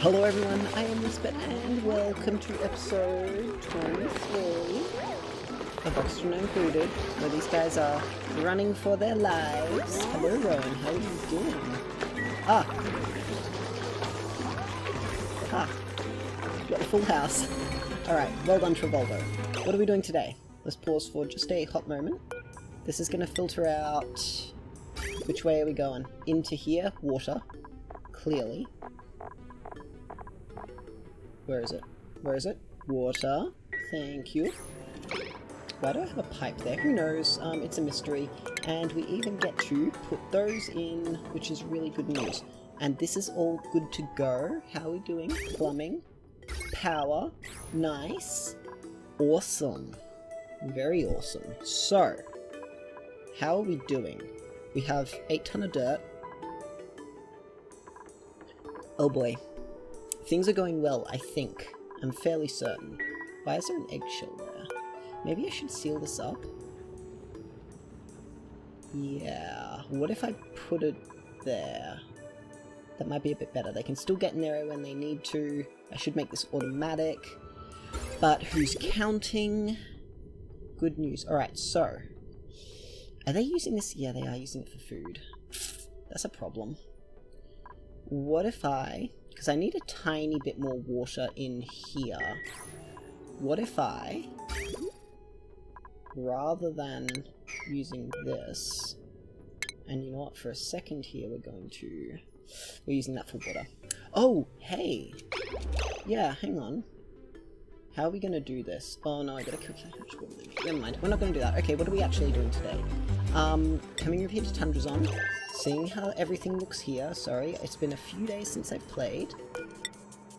Hello everyone, I am Lisbeth and welcome to episode 23 of Extra Included, where these guys are running for their lives. Hello Rowan, how are you doing? Got a full house. Alright, well done Travolta. What are we doing today? Let's pause for just a hot moment. This is going to filter out... Which way are we going? Into here, water. Clearly. Where is it? Where is it? Water. Thank you. Why do I have a pipe there? Who knows? It's a mystery. And we even get to put those in, which is really good news. And this is all good to go. How are we doing? Plumbing. Power. Nice. Awesome. Very awesome. So, how are we doing? We have 8 ton of dirt. Oh boy. Things are going well, I think. I'm fairly certain. Why is there an eggshell there? Maybe I should seal this up? Yeah. What if I put it there? That might be a bit better. They can still get in there when they need to. I should make this automatic. But who's counting? Good news. Alright, so... Are they using this? Yeah, they are using it for food. That's a problem. What if I... Because I need a tiny bit more water in here. What if I... Rather than using this... And you know what? For a second here, we're using that for water. Oh, hey! Yeah, hang on. How are we going to do this? Oh no, I gotta calculate how much water there is. Never mind, we're not going to do that. Okay, what are we actually doing today? Coming over here to Tundrazon, seeing how everything looks here. Sorry, it's been a few days since I've played.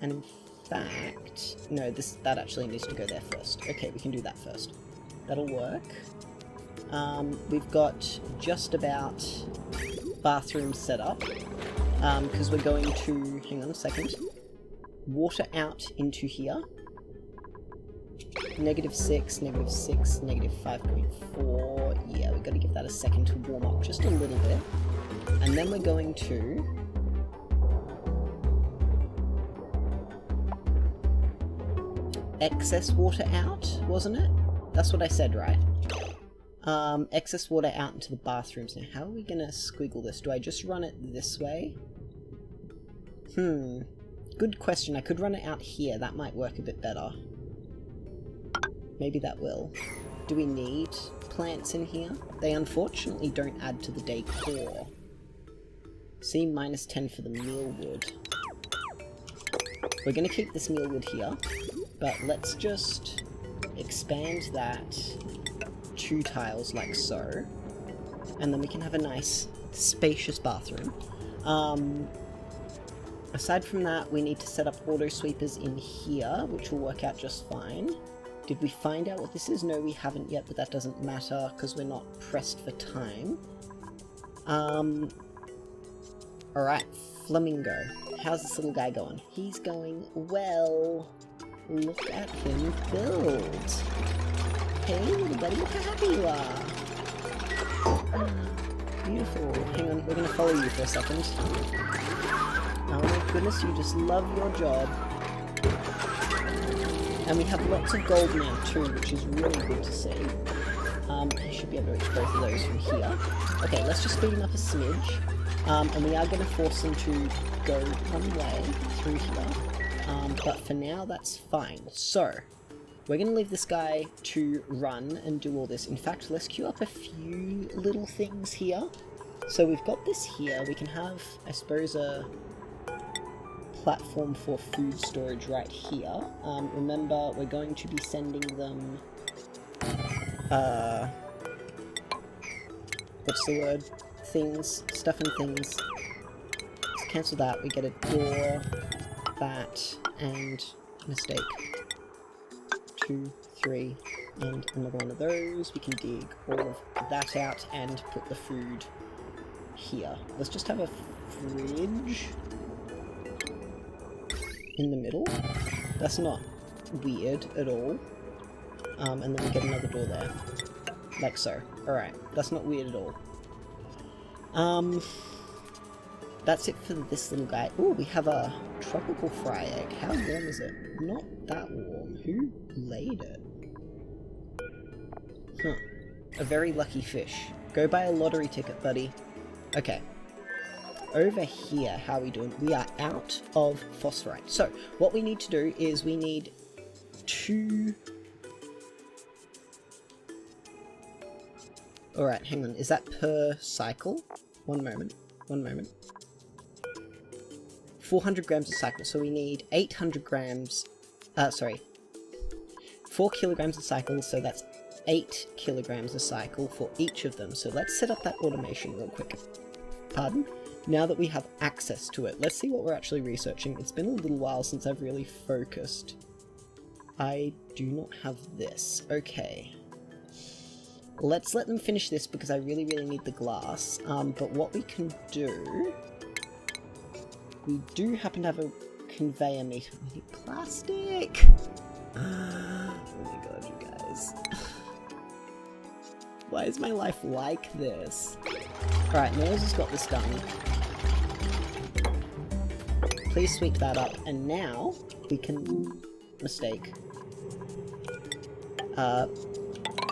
And in fact... No, that actually needs to go there first. Okay, we can do that first. That'll work. We've got just about bathroom set up. Because we're going to... Hang on a second. Water out into here. -6, -6, -5.4. Yeah, we've got to give that a second to warm up just a little bit. And then we're going to... Excess water out, wasn't it? That's what I said, right? Excess water out into the bathrooms. Now, how are we going to squiggle this? Do I just run it this way? Good question. I could run it out here. That might work a bit better. Maybe that will. Do we need plants in here? They unfortunately don't add to the decor. See, -10 for the mealwood. We're going to keep this mealwood here, but let's just expand that 2 tiles like so, and then we can have a nice spacious bathroom. Aside from that, we need to set up auto sweepers in here, which will work out just fine. Did we find out what this is? No, we haven't yet, but that doesn't matter because we're not pressed for time. Alright, Flamingo. How's this little guy going? He's going well. Look at him build. Hey, little buddy, look how happy you are. Beautiful. Hang on, we're going to follow you for a second. Oh my goodness, you just love your job. And we have lots of gold now too, which is really good to see. I should be able to reach both of those from here. Okay, let's just speed him up a smidge. And we are going to force him to go one way through here. But for now, that's fine. So, we're going to leave this guy to run and do all this. In fact, let's queue up a few little things here. So we've got this here. We can have, I suppose, a platform for food storage right here. Remember, we're going to be sending them... what's the word? Things. Stuff and things. Let's cancel that. We get a door, that, and... Mistake. 2, 3, and another one of those. We can dig all of that out and put the food here. Let's just have a fridge in the middle. That's not weird at all. And then we get another door there. Like so. Alright, that's not weird at all. that's it for this little guy. Oh, we have a tropical fry egg. How warm is it? Not that warm. Who laid it? Huh. A very lucky fish. Go buy a lottery ticket, buddy. Okay. Over here, how are we doing? We are out of phosphorite. So, what we need to do is we need 2... Alright, hang on. Is that per cycle? One moment. 400 grams a cycle. So we need 800 grams... 4 kilograms a cycle, so that's 8 kilograms a cycle for each of them. So let's set up that automation real quick. Pardon? Now that we have access to it, let's see what we're actually researching. It's been a little while since I've really focused. I do not have this. Okay. Let's let them finish this because I really need the glass. But what we can do... We do happen to have a conveyor meter. We need plastic! Oh my god, you guys. Why is my life like this? Alright, Nails has got this done. Please sweep that up, and now we can... Mistake.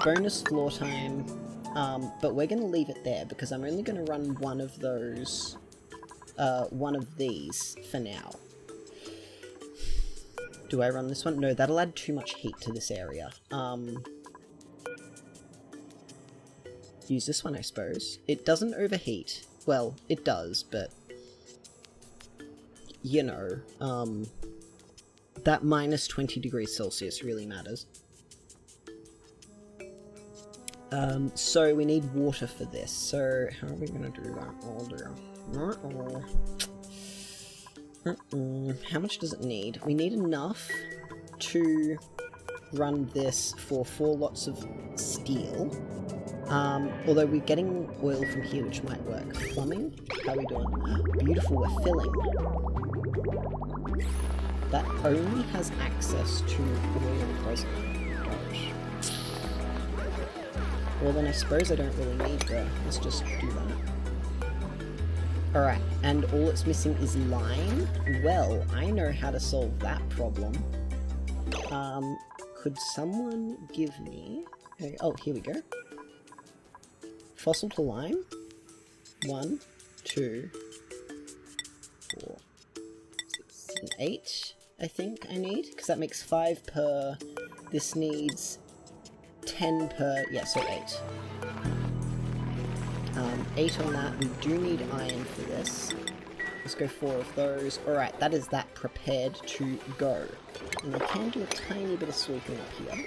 Bonus floor time, but we're going to leave it there because I'm only going to run one of those, one of these for now. Do I run this one? No, that'll add too much heat to this area. Use this one, I suppose. It doesn't overheat. Well, it does, but... You know, that minus 20 degrees Celsius really matters. So we need water for this. So how are we going to do that? How much does it need? We need enough to run this for 4 lots of steel. Although we're getting oil from here, which might work. Plumbing? How are we doing? Beautiful, we're filling. That only has access to oil present. Well then I suppose I don't really need the... Let's just do that. Alright, and all it's missing is lime? Well, I know how to solve that problem. Could someone give me... Oh, here we go. Fossil to lime? 1, 2, 4, 6, 7, 8, I think I need, because that makes 5 per... This needs 10 per... Yeah, so 8. 8 on that. We do need iron for this. Let's go 4 of those. Alright, that is that prepared to go. And I can do a tiny bit of sweeping up here.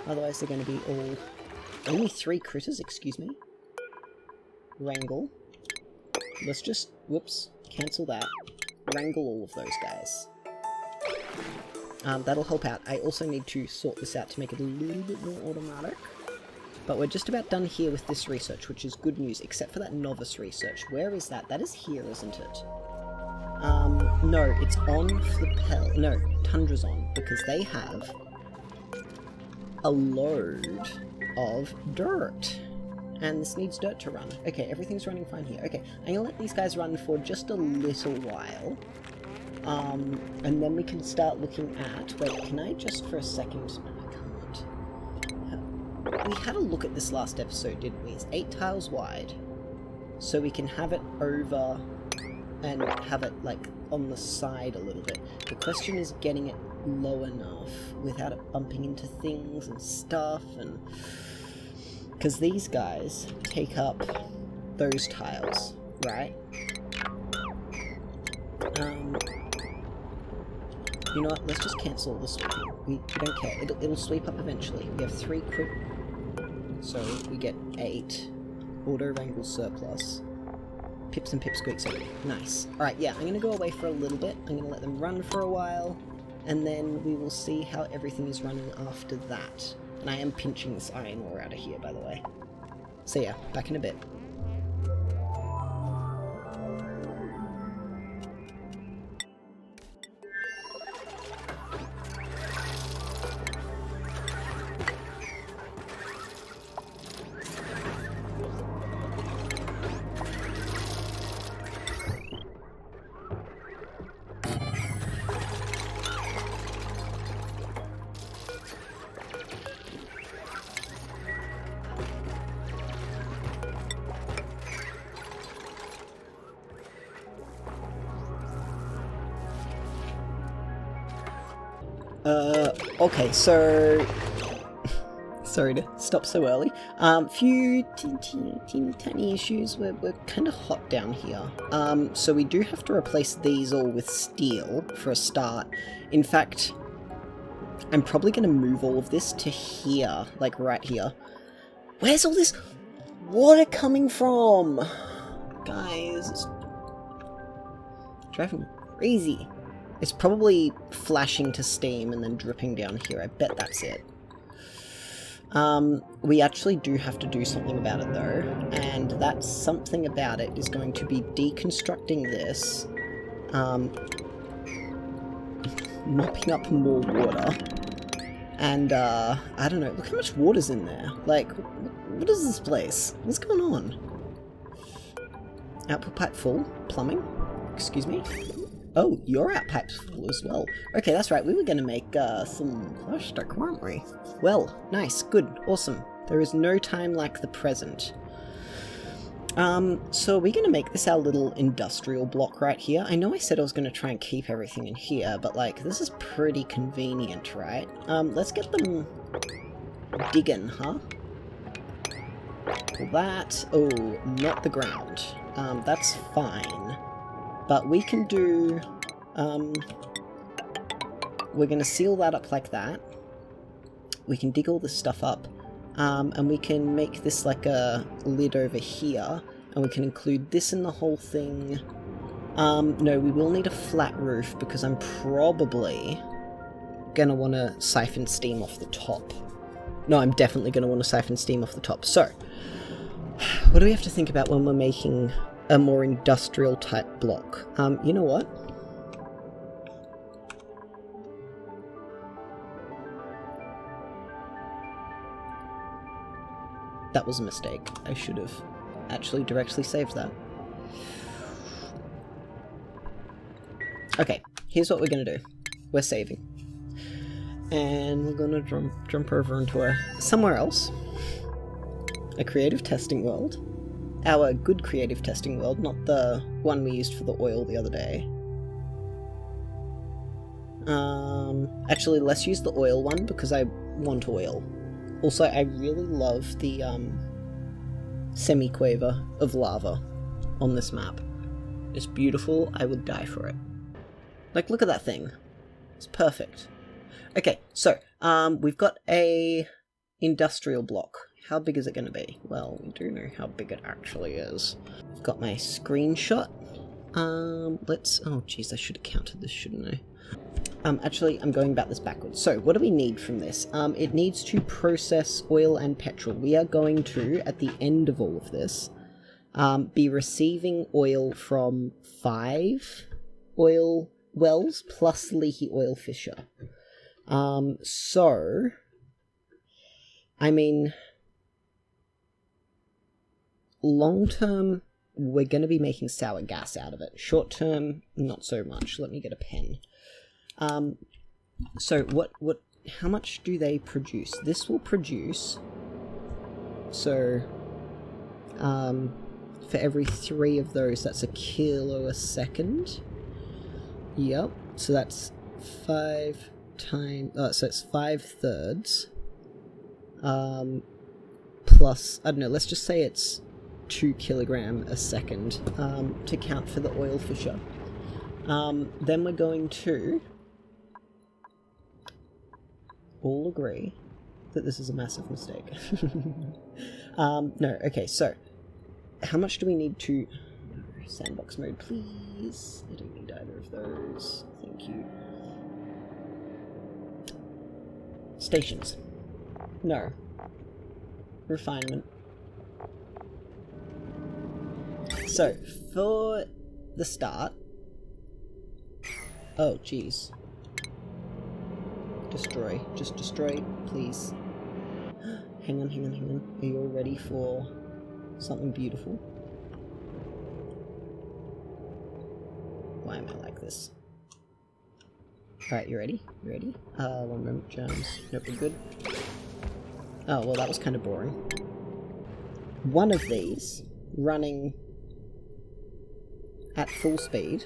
Otherwise they're going to be all... Only 3 critters, excuse me. Wrangle. Let's just... Whoops. Cancel that. Wrangle all of those guys. That'll help out. I also need to sort this out to make it a little bit more automatic. But we're just about done here with this research, which is good news, except for that novice research. Where is that? That is here, isn't it? No, it's on Flippel. No, Tundra's on, because they have a load of dirt. And this needs dirt to run. Okay, everything's running fine here. Okay, I'm gonna let these guys run for just a little while. And then we can start looking at... Wait, can I just for a second... No, I can't. We had a look at this last episode, didn't we? It's 8 tiles wide. So we can have it over and have it, like, on the side a little bit. The question is getting it low enough without it bumping into things and stuff, and... Because these guys take up those tiles, right? You know what, let's just cancel the sweeping. We don't care, it'll sweep up eventually. We have 3 quick... So we get 8. Auto wrangle surplus. Pips and pipsqueaks over. Nice. Alright, yeah, I'm gonna go away for a little bit. I'm gonna let them run for a while. And then we will see how everything is running after that. And I am pinching this iron ore out of here, by the way. So yeah, back in a bit. Okay, so... Sorry to stop so early. Few teeny tiny issues. We're kind of hot down here. So we do have to replace these all with steel for a start. In fact, I'm probably going to move all of this to here, like right here. Where's all this water coming from? Guys, it's driving me crazy. It's probably flashing to steam and then dripping down here. I bet that's it. We actually do have to do something about it though, and that something about it is going to be deconstructing this, mopping up more water, and, I don't know, look how much water's in there. Like, what is this place? What's going on? Output pipe full. Plumbing. Excuse me. Oh, your outpipe's full as well. Okay, that's right, we were gonna make, some plastic, weren't we? Well, nice, good, awesome. There is no time like the present. So we're gonna make this our little industrial block right here. I know I said I was gonna try and keep everything in here, but, like, this is pretty convenient, right? Let's get them digging, huh? That, oh, not the ground. That's fine. But we can do, we're going to seal that up like that. We can dig all this stuff up, and we can make this like a lid over here, and we can include this in the whole thing. No, we will need a flat roof, because I'm probably going to want to siphon steam off the top. No, I'm definitely going to want to siphon steam off the top. So, what do we have to think about when we're making a more industrial type block? You know what? That was a mistake. I should have actually directly saved that. Okay, here's what we're gonna do. We're saving. And we're gonna jump over into somewhere else. A creative testing world. Our good creative testing world, not the one we used for the oil the other day. Actually, let's use the oil one because I want oil. Also, I really love the semi-quaver of lava on this map. It's beautiful, I would die for it. Like, look at that thing. It's perfect. Okay, so, we've got a industrial block. How big is it going to be? Well, we do know how big it actually is. I've got my screenshot. Let's... Oh, jeez, I should have counted this, shouldn't I? Actually, I'm going about this backwards. So, what do we need from this? It needs to process oil and petrol. We are going to, at the end of all of this, be receiving oil from 5 oil wells plus leaky oil fissure. So... I mean... Long term, we're going to be making sour gas out of it. Short term, not so much. Let me get a pen. So how much do they produce? This will produce, so, for every 3 of those, that's 1 kilo a second. Yep, so that's 5 times, so it's 5/3. Plus, I don't know, let's just say it's 2 kilogram a second, to count for the oil fissure. Then we're going to all agree that this is a massive mistake. No, okay, so, how much do we need to... Sandbox mode, please. I don't need either of those. Thank you. Stations. No. Refinement. So, for the start... Oh, jeez. Destroy. Just destroy, please. Hang on. Are you all ready for something beautiful? Why am I like this? Alright, you ready? You ready? 1 moment, germs. Nope, we're good. Oh, well, that was kind of boring. One of these, running at full speed,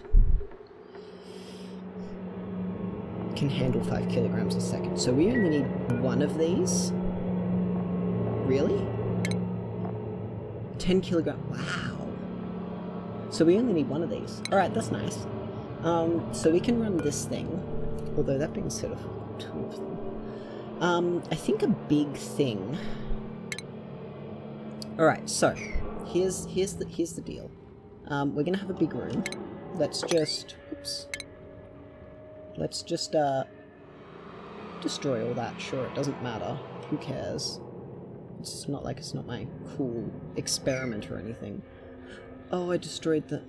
can handle 5 kilograms a second. So we only need one of these? Really? 10 kilograms. Wow. So we only need one of these. Alright, that's nice. So we can run this thing. Although that brings sort of 2 of them. I think a big thing... Alright, so here's the deal. We're gonna have a big room. Let's just... Oops. Let's just, destroy all that. Sure, it doesn't matter. Who cares? It's not like it's not my cool experiment or anything. Oh, I destroyed the...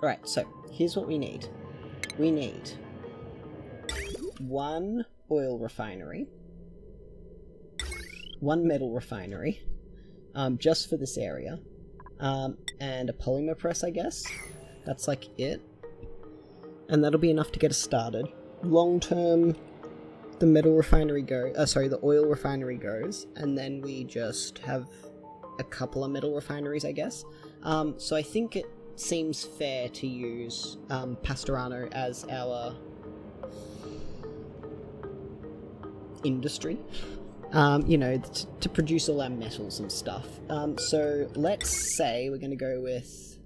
Alright, so, here's what we need. We need 1 oil refinery, 1 metal refinery, just for this area, and a polymer press, I guess. That's like it. And that'll be enough to get us started. Long term, the metal refinery the oil refinery goes, and then we just have a couple of metal refineries, I guess. So I think it seems fair to use Pastorano as our industry. You know, to produce all our metals and stuff. So let's say we're going to go with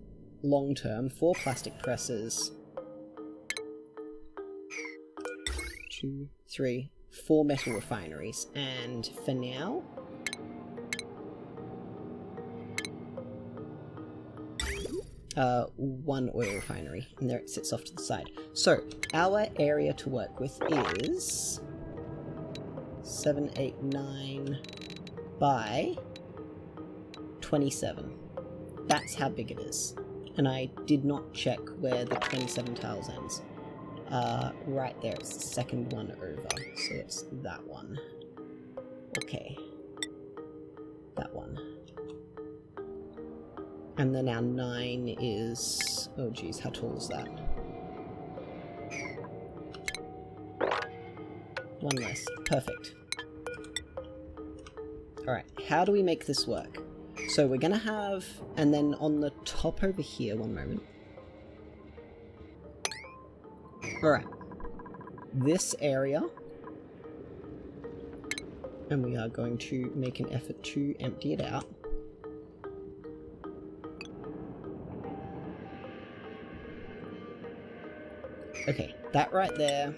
long-term 4 plastic presses, 2, 3, 4 metal refineries, and for now, one oil refinery, and there it sits off to the side. So our area to work with is 7, 8, 9 by 27. That's how big it is. And I did not check where the 27 tiles ends. Right there, it's the second one over. So it's that one. Okay. That one. And then our 9 is... Oh geez, how tall is that? 1 less. Perfect. Alright, how do we make this work? So we're gonna have... And then on the top over here, one moment. Alright. This area. And we are going to make an effort to empty it out. Okay, that right there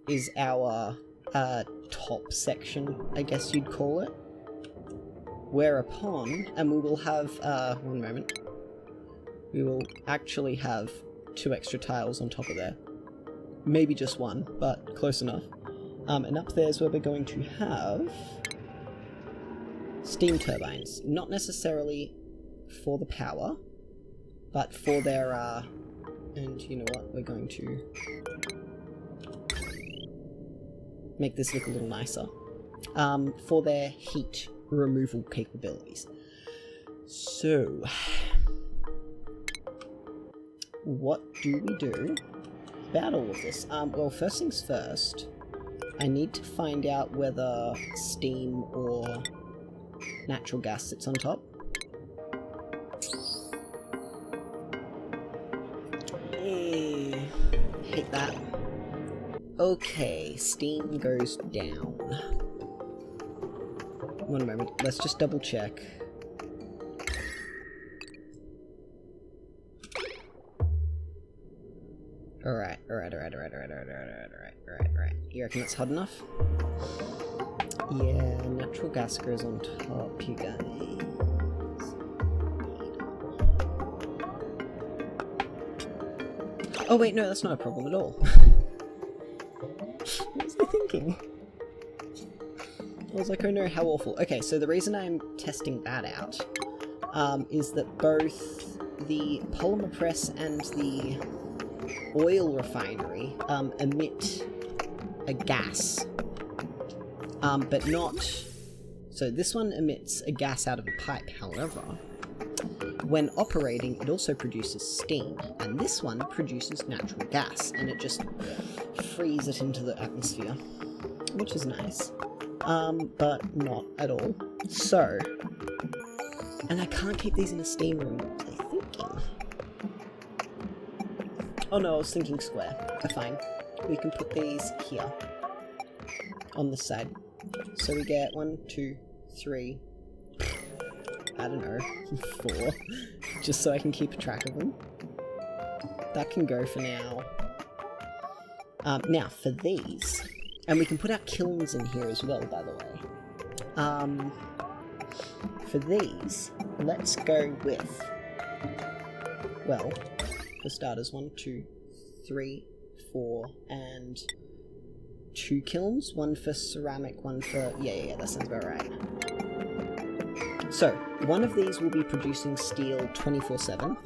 is our top section, I guess you'd call it. Whereupon, and we will have, one moment, we will actually have 2 extra tiles on top of there. Maybe just 1, but close enough. And up there is where we're going to have steam turbines. Not necessarily for the power, but for their, and you know what, we're going to make this look a little nicer. For their heat removal capabilities. So, what do we do about all of this? Well, first things first, I need to find out whether steam or natural gas sits on top. Hate that. Okay, steam goes down. One moment, let's just double check. Alright. You reckon that's hot enough? Yeah, natural gas goes on top, you guys. Oh wait, no, that's not a problem at all. What was I thinking? I was like, oh no, how awful. Okay, so the reason I'm testing that out is that both the polymer press and the oil refinery emit a gas, but not... So this one emits a gas out of a pipe, however, when operating it also produces steam, and this one produces natural gas, and it just frees it into the atmosphere, which is nice. But not at all. So, and I can't keep these in a steam room. I think then. Oh no, I was thinking square. Fine. We can put these here. On this side. So we get 1, 2, 3... I don't know, 4. Just so I can keep track of them. That can go for now. Now, for these... And we can put our kilns in here as well, by the way. For these, let's go with... Well, for starters, 1, 2, 3, 4, and 2 kilns. 1 for ceramic, 1 for... Yeah, that sounds about right. So, one of these will be producing steel 24/7.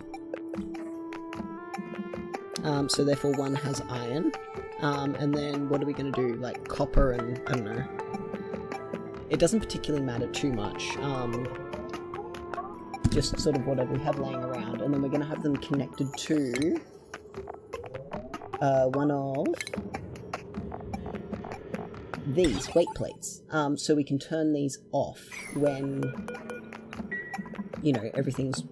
So therefore one has iron. And then what are we going to do? Like copper and... I don't know. It doesn't particularly matter too much. Just sort of whatever we have laying around. And then we're going to have them connected to... one of... these weight plates. So we can turn these off when... you know, everything's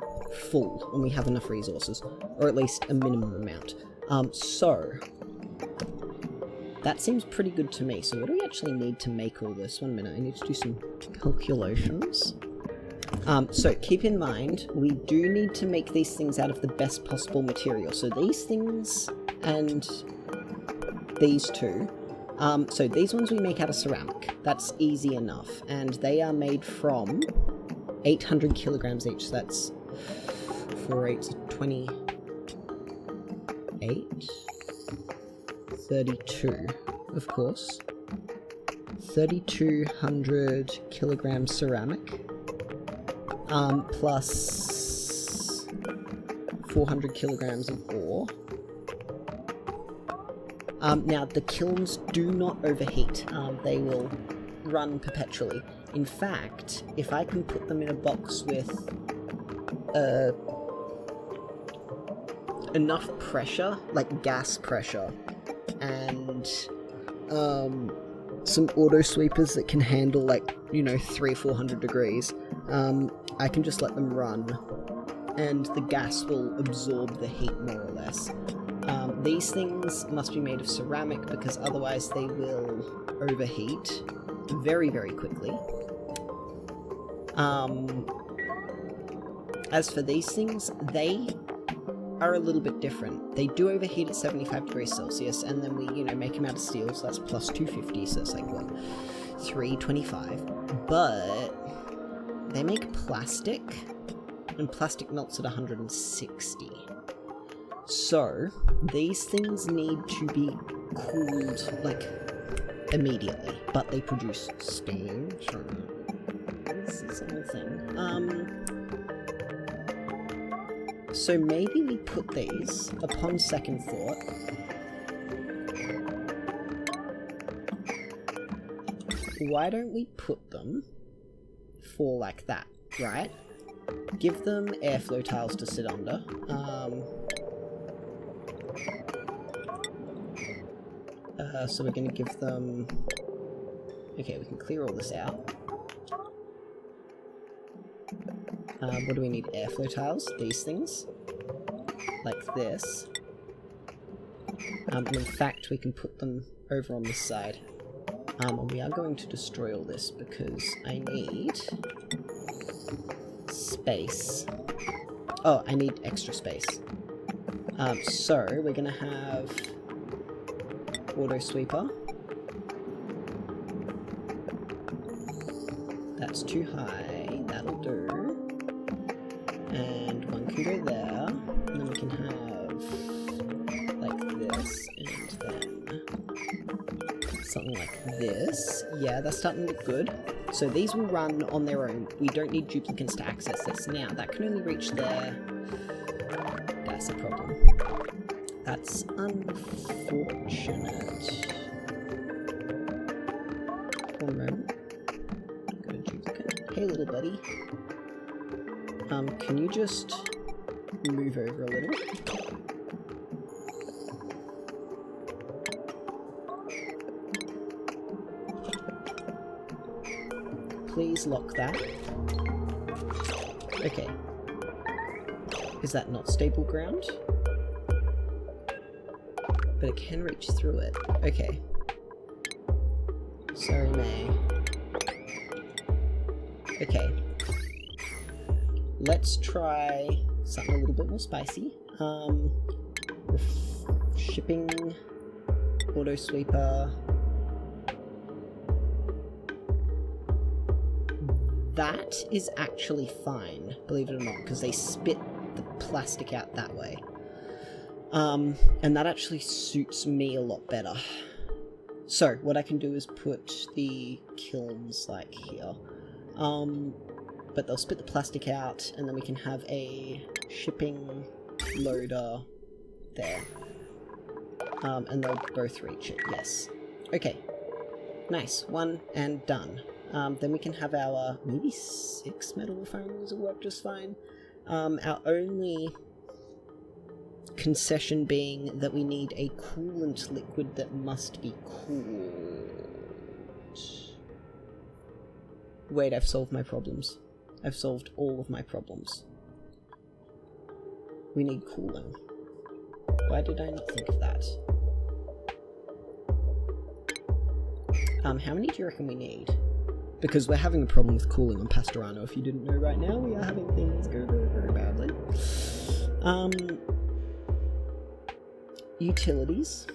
full and we have enough resources, or at least a minimum amount. So that seems pretty good to me. So what do we actually need to make all this? 1 minute, I need to do some calculations. So keep in mind, we do need to make these things out of the best possible material. So these things and these two. So these ones we make out of ceramic. That's easy enough. And they are made from 800 kilograms each, so that's 4 8 28, 32, of course, 3,200 kilograms ceramic, plus 400 kilograms of ore. Now, the kilns do not overheat, they will run perpetually. In fact, if I can put them in a box with enough pressure, like gas pressure, and some auto sweepers that can handle like, you know, 300-400 degrees, I can just let them run and the gas will absorb the heat more or less. These things must be made of ceramic because otherwise they will overheat very, very quickly. As for these things, they are a little bit different. They do overheat at 75 degrees Celsius, and then we, you know, make them out of steel, so that's plus 250, so it's like, what, 325? But they make plastic, and plastic melts at 160. So, these things need to be cooled, like, immediately, but they produce steam. This is the whole thing. So maybe we put these, upon second thought, why don't we put them for like that, right? Give them airflow tiles to sit under. So we're going to give them... Okay, we can clear all this out. What do we need? Airflow tiles? These things? Like this. And in fact, we can put them over on this side. And we are going to destroy all this because I need... space. Oh, I need extra space. So, we're going to have... auto sweeper. That's too high. That'll do. And one can go there. And then we can have like this, and then something like this. Yeah, that's starting to look good. So these will run on their own. We don't need duplicants to access this. Now, that can only reach there. That's a problem. That's unfortunate. One moment. Got a duplicate. Hey, little buddy. Can you just move over a little? Please lock that. Okay. Is that not stable ground? But it can reach through it. Okay. Sorry, May. Okay. Let's try something a little bit more spicy. Shipping, auto sweeper. That is actually fine, believe it or not, because they spit the plastic out that way. And that actually suits me a lot better. So, what I can do is put the kilns, like, here. But they'll spit the plastic out, and then we can have a shipping loader there. And they'll both reach it, yes. Okay. Nice. One and done. Then we can have our, maybe 6 metal refineries will work just fine. Our only concession being that we need a coolant liquid that must be cooled. Wait, I've solved my problems. I've solved all of my problems. We need cooling. Why did I not think of that? How many do you reckon we need? Because we're having a problem with cooling on Pastorano. If you didn't know right now, we are having things go very, very badly. Utilities.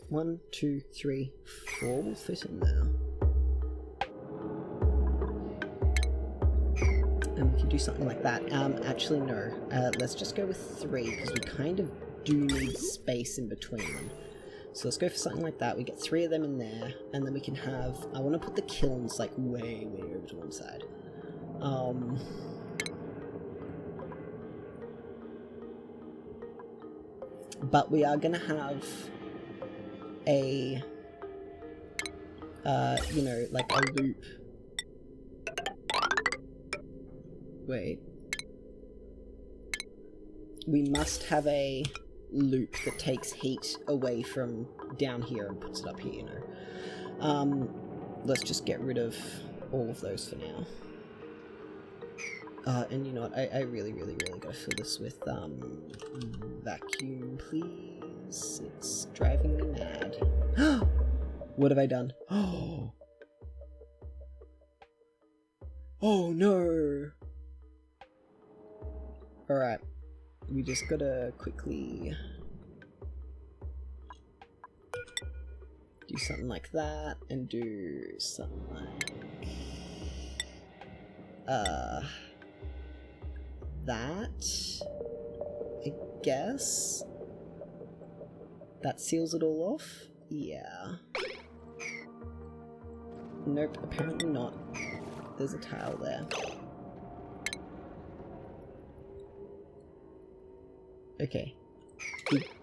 1, 2, 3, 4 will fit in there. And we can do something like that. Actually, no. Let's just go with 3, because we kind of do need space in between them. So let's go for something like that. We get 3 of them in there, and then we can have... I want to put the kilns, like, way, way over to one side. But we are going to have a... you know, like a loop. Wait. We must have a loop that takes heat away from down here and puts it up here, you know. Let's just get rid of all of those for now. And you know what, I really gotta fill this with, vacuum, please. It's driving me mad. What have I done? Oh no! Alright. We just gotta quickly do something like that, and do something like that, I guess. That seals it all off? Yeah. Nope, apparently not. There's a tile there. Okay.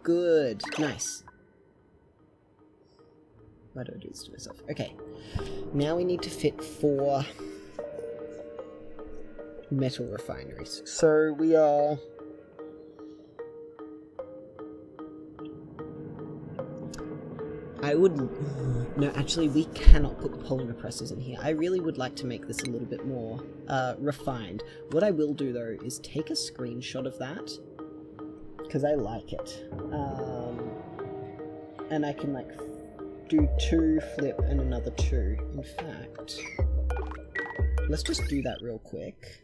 Good. Nice. Why do I do this to myself? Okay. Now we need to fit 4 metal refineries. So we are... I would... No, actually, we cannot put the polymer presses in here. I really would like to make this a little bit more refined. What I will do, though, is take a screenshot of that, because I like it. And I can, like, do 2 flip and another 2. In fact, let's just do that real quick.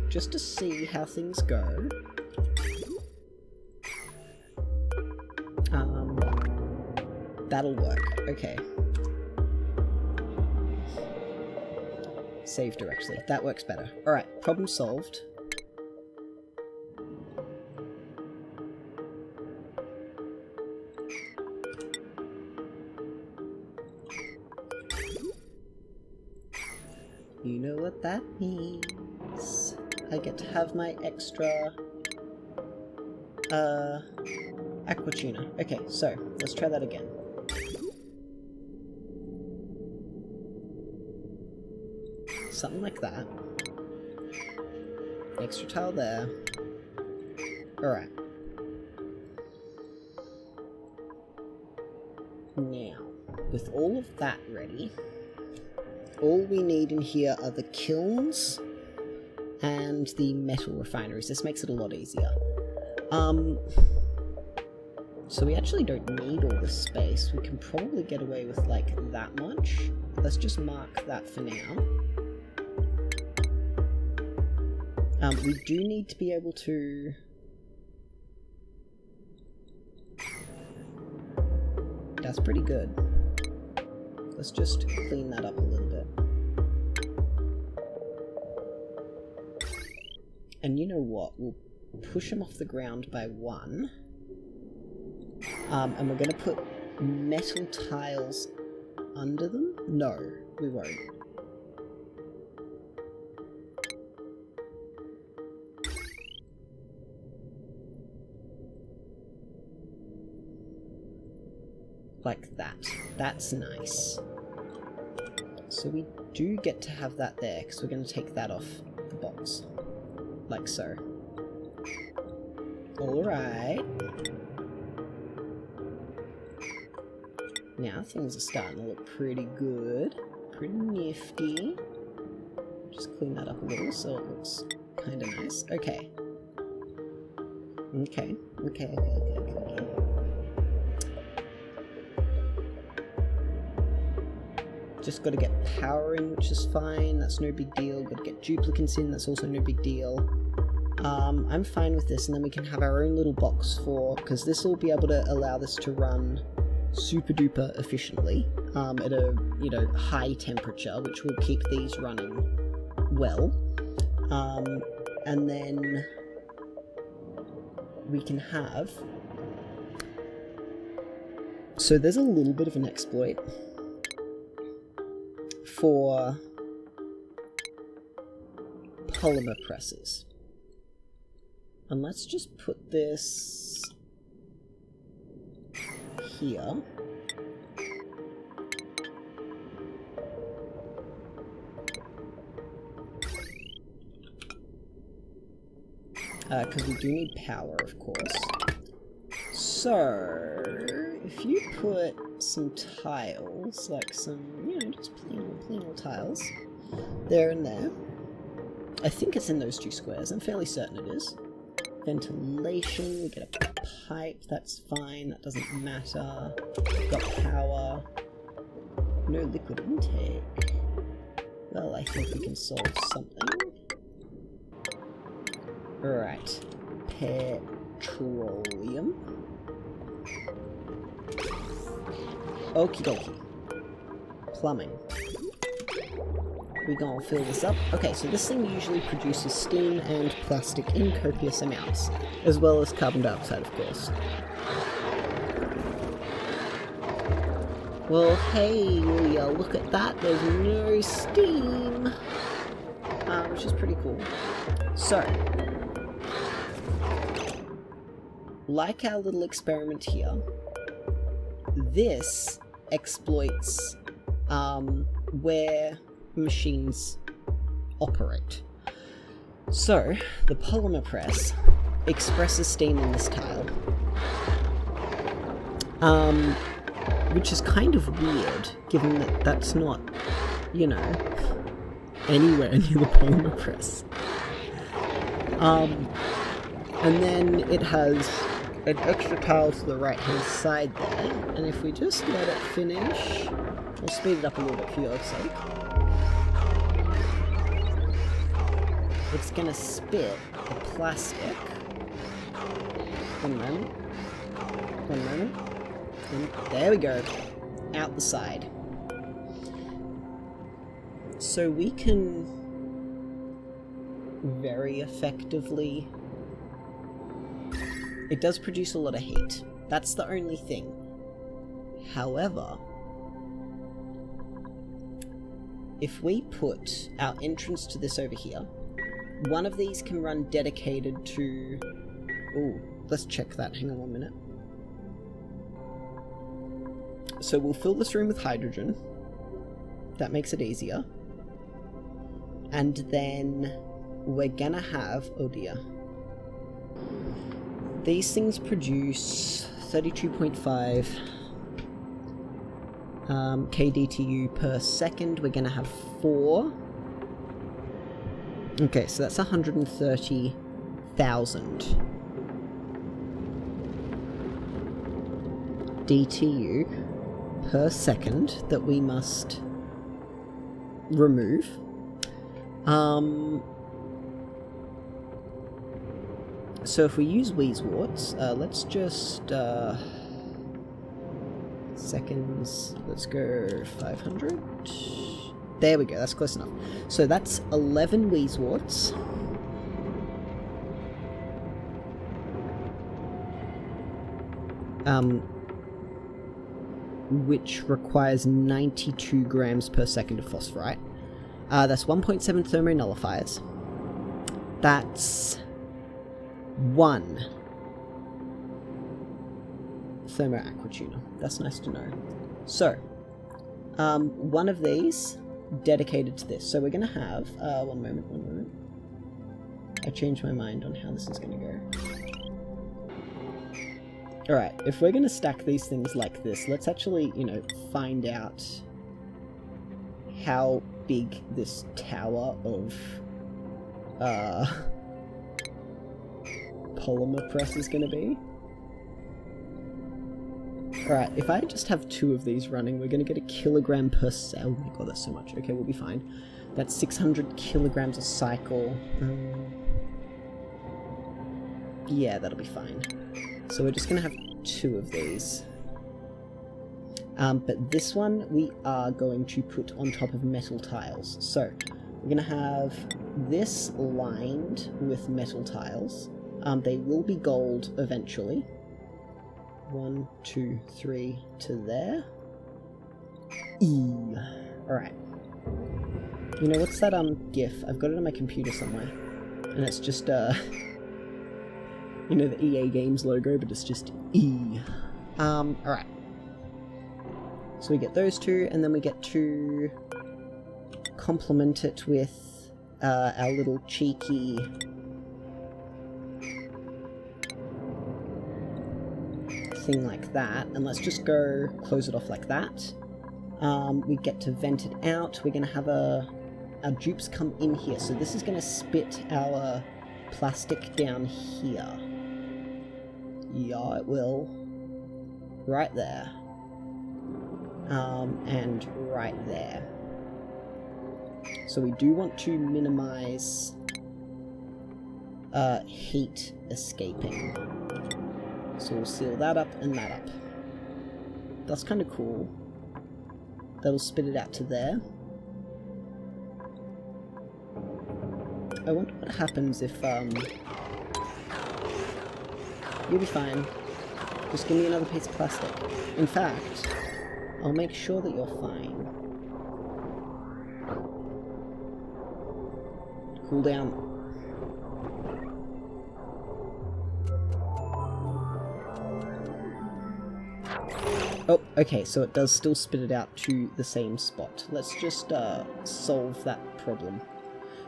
Just to see how things go. That'll work. Okay. Save directly. That works better. Alright, problem solved. You know what that means. I get to have my extra aqua tuna. Okay, so let's try that again. Something like that. Extra tile there. Alright. Now. with all of that ready, all we need in here are the kilns and the metal refineries. This makes it a lot easier. So we actually don't need all this space. We can probably get away with like that much. Let's just mark that for now. We do need to be able to... That's pretty good. Let's just clean that up a little bit. And you know what? We'll push them off the ground by 1. And we're going to put metal tiles under them? No, we won't. Like that. That's nice. So we do get to have that there, because we're going to take that off the box. Like so. Alright. Now things are starting to look pretty good. Pretty nifty. Just clean that up a little so it looks kind of nice. Okay. Okay. Just got to get power in, which is fine. That's no big deal. Got to get duplicants in. That's also no big deal. I'm fine with this, and then we can have our own little box for... Because this will be able to allow this to run super duper efficiently at a, you know, high temperature, which will keep these running well. And then we can have... So there's a little bit of an exploit for polymer presses. And let's just put this here. Because we do need power, of course. So, if you put some tiles, like some, you know, just plain old tiles, there and there. I think it's in those 2 squares. I'm fairly certain it is. Ventilation, we get a pipe, that's fine, that doesn't matter. We've got power. No liquid intake. Well, I think we can solve something. Right. Petroleum. Okie dokie. Plumbing. We're gonna fill this up. Okay, so this thing usually produces steam and plastic in copious amounts, as well as carbon dioxide, of course. Well, hey, will ya look at that? There's no steam! Which is pretty cool. So, like our little experiment here, this exploits where machines operate. So, the polymer press expresses steam in this tile. Which is kind of weird, given that that's not, you know, anywhere near the polymer press. And then it has an extra tile to the right-hand side there, and if we just let it finish, we'll speed it up a little bit for your sake. It's gonna spit the plastic. One moment. And there we go. Out the side. So we can very effectively... It does produce a lot of heat. That's the only thing. However, if we put our entrance to this over here, one of these can run dedicated to... Ooh, let's check that. Hang on 1 minute. So we'll fill this room with hydrogen. That makes it easier. And then we're gonna have... Oh dear. These things produce 32.5. kDTU per second. We're going to have 4. Okay, so that's 130,000 DTU per second that we must remove. So if we use Reservoirs, let's just seconds, let's go 500. There we go, that's close enough. So that's 11 Reservoirs. Which requires 92 grams per second of phosphorite. That's 1.7 thermonullifiers. That's 1 thermoaquatuner. That's nice to know. So, one of these dedicated to this. So we're going to have, one moment. I changed my mind on how this is going to go. Alright, if we're going to stack these things like this, let's actually, you know, find out how big this tower of polymer press is going to be. Alright, if I just have 2 of these running, we're going to get a kilogram per cell. Oh my god, that's so much. Okay, we'll be fine. That's 600 kilograms a cycle. Yeah, that'll be fine. So we're just going to have 2 of these. But this one we are going to put on top of metal tiles. So we're going to have this lined with metal tiles. They will be gold eventually. 1, 2, 3 to there. Alright. You know, what's that GIF? I've got it on my computer somewhere. And it's just you know, the EA Games logo, but it's just E. Alright. So we get those 2, and then we get to complement it with our little cheeky thing like that. And let's just go close it off like that. We get to vent it out. We're going to have our dupes come in here. So this is going to spit our plastic down here. Yeah, it will. Right there. And right there. So we do want to minimize heat escaping. So we'll seal that up and that up. That's kind of cool. That'll spit it out to there. I wonder what happens if, you'll be fine. Just give me another piece of plastic. In fact, I'll make sure that you're fine. Cool down. Oh, okay, so it does still spit it out to the same spot. Let's just solve that problem.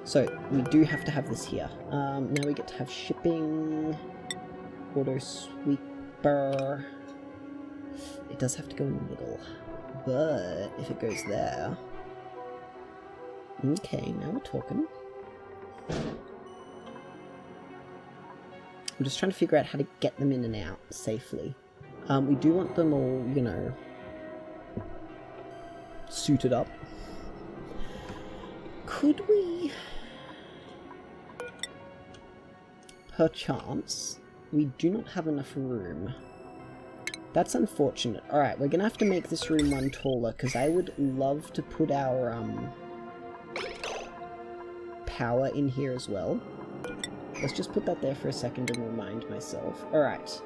So, we do have to have this here. Now we get to have shipping, auto sweeper. It does have to go in the middle, but if it goes there... Okay, now we're talking. I'm just trying to figure out how to get them in and out safely. We do want them all, you know, suited up. Could we... Perchance, we do not have enough room. That's unfortunate. Alright, we're gonna have to make this room one taller, because I would love to put our, power in here as well. Let's just put that there for a second and remind myself. Alright.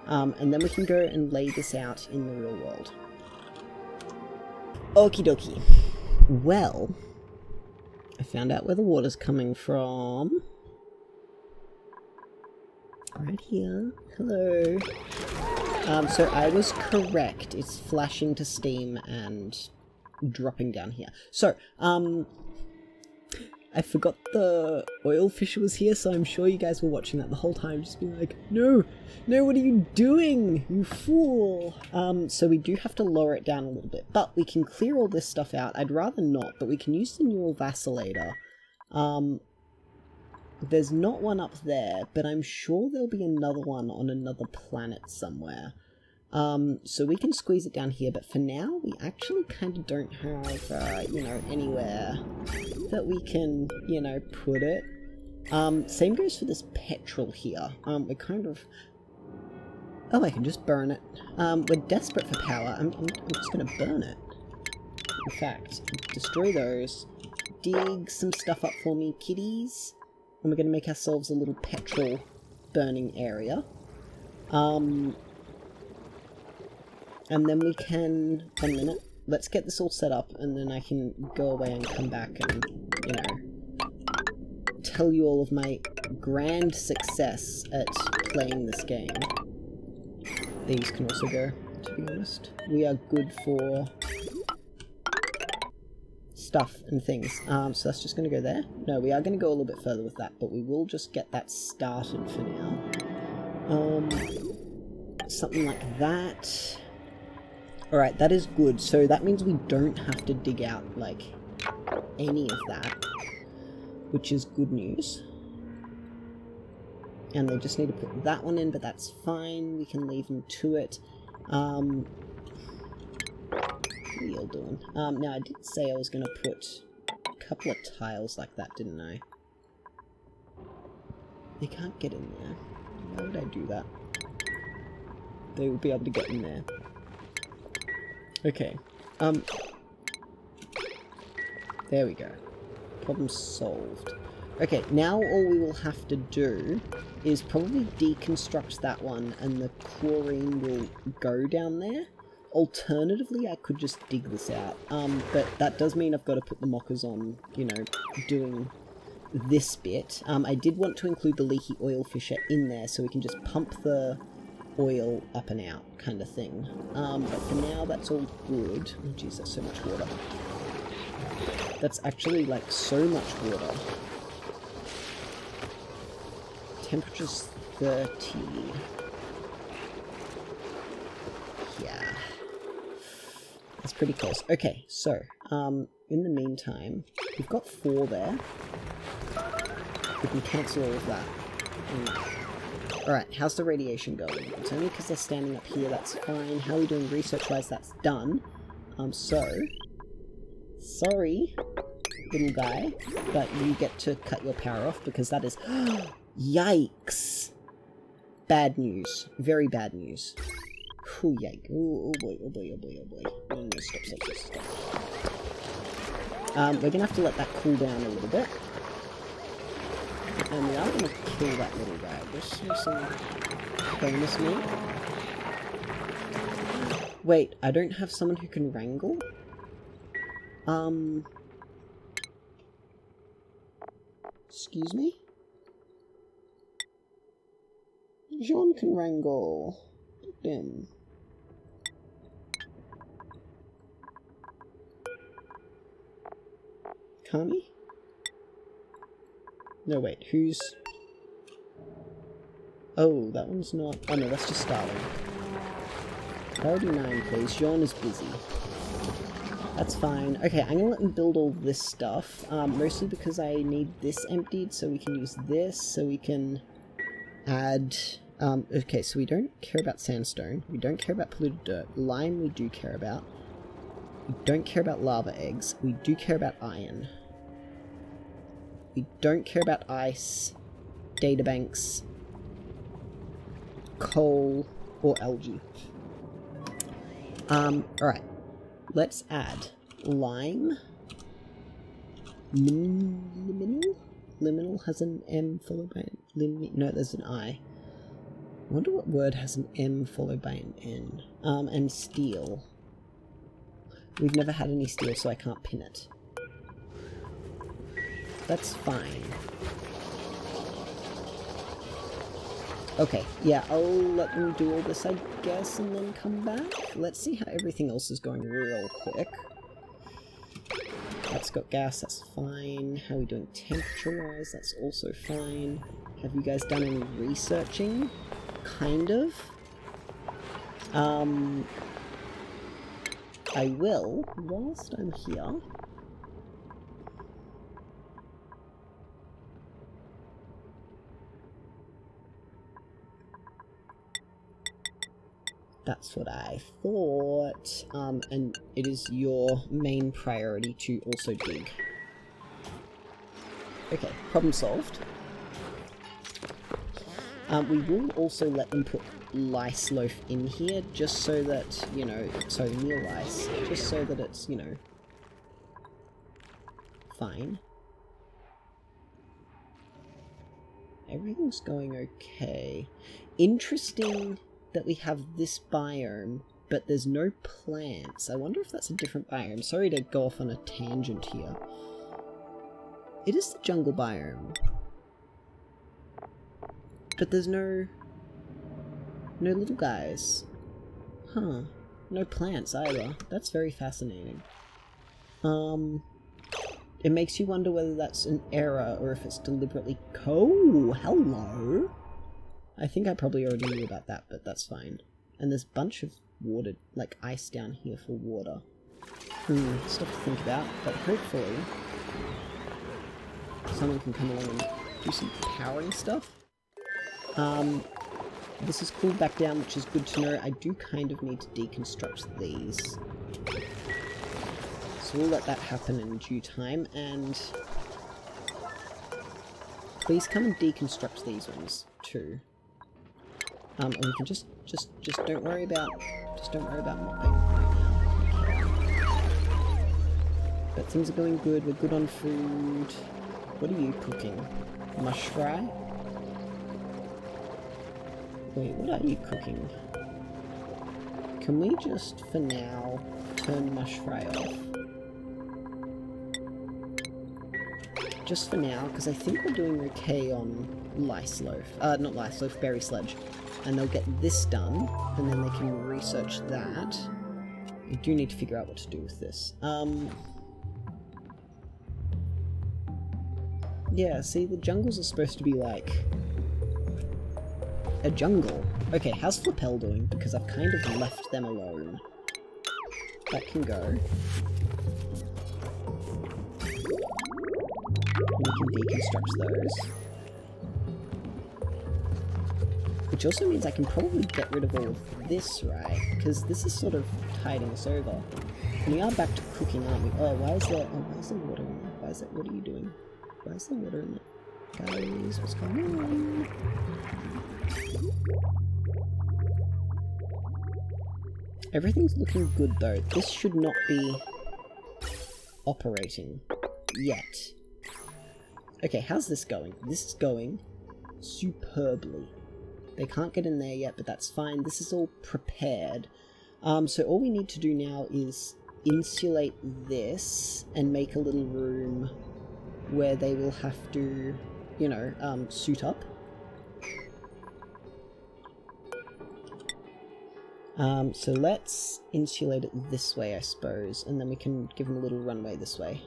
And then we can go and lay this out in the real world. Okie dokie. Well, I found out where the water's coming from. Right here. Hello. So I was correct. It's flashing to steam and dropping down here. So, I forgot the oil fissure was here, so I'm sure you guys were watching that the whole time, just being like, no, no, what are you doing, you fool? So we do have to lower it down a little bit, but we can clear all this stuff out. I'd rather not, but we can use the neural vacillator. There's not one up there, but I'm sure there'll be another one on another planet somewhere. So we can squeeze it down here, but for now, we actually kind of don't have, you know, anywhere that we can, you know, put it. Same goes for this petrol here. We're kind of... Oh, I can just burn it. We're desperate for power. I'm just gonna burn it. In fact, destroy those. Dig some stuff up for me, kiddies. And we're gonna make ourselves a little petrol burning area. And then we can... 1 minute. Let's get this all set up, and then I can go away and come back and, you know, tell you all of my grand success at playing this game. These can also go, to be honest. We are good for stuff and things. So that's just going to go there. No, we are going to go a little bit further with that, but we will just get that started for now. Something like that. Alright, that is good. So that means we don't have to dig out, like, any of that, which is good news. And they just need to put that one in, but that's fine. We can leave them to it. What are you all doing? Now, I did say I was going to put a couple of tiles like that, didn't I? They can't get in there. Why would I do that? They will be able to get in there. Okay. There we go. Problem solved. Okay, now all we will have to do is probably deconstruct that one, and the chlorine will go down there. Alternatively, I could just dig this out. But that does mean I've got to put the mockers on, you know, doing this bit. I did want to include the leaky oil fissure in there, so we can just pump the oil up and out kind of thing. But for now, that's all good. Oh jeez, that's so much water. That's actually, like, so much water. Temperature's 30. Yeah. That's pretty close. Okay, so, in the meantime, we've got 4 there. We can cancel all of that. Alright, how's the radiation going? It's only because they're standing up here, that's fine. How are we doing research-wise? That's done. Sorry, little guy, but you get to cut your power off because that is... Yikes! Bad news. Very bad news. Oh, yike. Oh boy, oh boy, oh boy, oh boy. No, stop. We're gonna have to let that cool down a little bit. And we are going to kill that little guy. This is some bonus meat. Wait, I don't have someone who can wrangle? Excuse me? Jean can wrangle. Damn. Can't he? No, wait, who's... Oh, that one's not... Oh no, that's just starting. Priority 9, please. Jean is busy. That's fine. Okay, I'm gonna let them build all this stuff. Mostly because I need this emptied, so we can use this, so we can add... okay, so we don't care about sandstone. We don't care about polluted dirt. Lime we do care about. We don't care about lava eggs. We do care about iron. We don't care about ice, databanks, coal, or algae. Alright. Let's add lime. Liminal? Liminal has an M followed by an... No, there's an I. I wonder what word has an M followed by an N. And steel. We've never had any steel, so I can't pin it. That's fine. Okay, yeah, I'll let them do all this, I guess, and then come back. Let's see how everything else is going real quick. That's got gas, that's fine. How are we doing temperature-wise? That's also fine. Have you guys done any researching? Kind of. I will, whilst I'm here. That's what I thought. And it is your main priority to also dig. Okay, problem solved. We will also let them put lice loaf in here, just so that, you know, sorry, meal lice, just so that it's, you know, fine. Everything's going okay. Interesting that we have this biome, but there's no plants. I wonder if that's a different biome. Sorry to go off on a tangent here. It is the jungle biome. But there's no little guys. Huh. No plants either. That's very fascinating. It makes you wonder whether that's an error or if it's deliberately hello! I think I probably already knew about that, but that's fine. And there's a bunch of water, like ice down here for water. Stuff to think about, but hopefully someone can come along and do some powering stuff. This is cooled back down, which is good to know. I do kind of need to deconstruct these. So we'll let that happen in due time, and please come and deconstruct these ones too. And we can just don't worry about mopping right now. But things are going good. We're good on food. What are you cooking? Mush fry? Wait, what are you cooking? Can we just, for now, turn mush fry off? Just for now, because I think we're doing okay on lice loaf. Not lice loaf, berry sledge. And they'll get this done, and then they can research that. I do need to figure out what to do with this. Yeah, see, the jungles are supposed to be like a jungle. Okay, how's Flippel doing? Because I've kind of left them alone. That can go. And we can deconstruct those. Which also means I can probably get rid of all of this, right? Because this is sort of tiding us over. And we are back to cooking, aren't we? Oh, why is there water in there? Why is that? What are you doing? Why is there water in there? Guys, what's going on? Everything's looking good though. This should not be operating yet. Okay, how's this going? This is going superbly. They can't get in there yet, but that's fine. This is all prepared. So all we need to do now is insulate this and make a little room where they will have to, you know, suit up. So let's insulate it this way, I suppose, and then we can give them a little runway this way.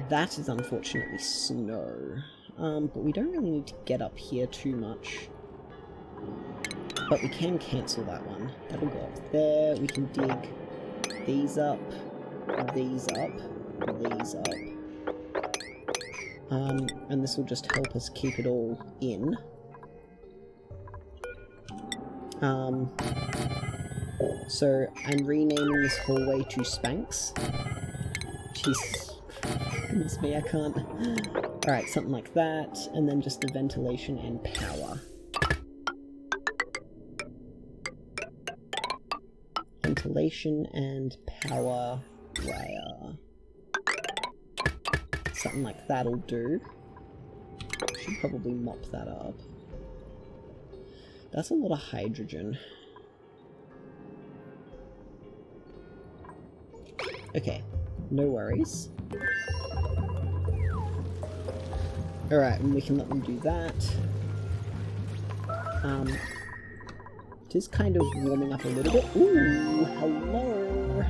That is unfortunately snow. But we don't really need to get up here too much. But we can cancel that one. That'll go up there. We can dig these up, these up, these up. And this will just help us keep it all in. So I'm renaming this hallway to Spanx. Jeez. Goodness me, I can't. Alright, something like that, and then just the ventilation and power. Ventilation and power wire. Something like that'll do. Should probably mop that up. That's a lot of hydrogen. Okay, no worries. Alright, and we can let them do that. It is kind of warming up a little bit. Ooh, hello!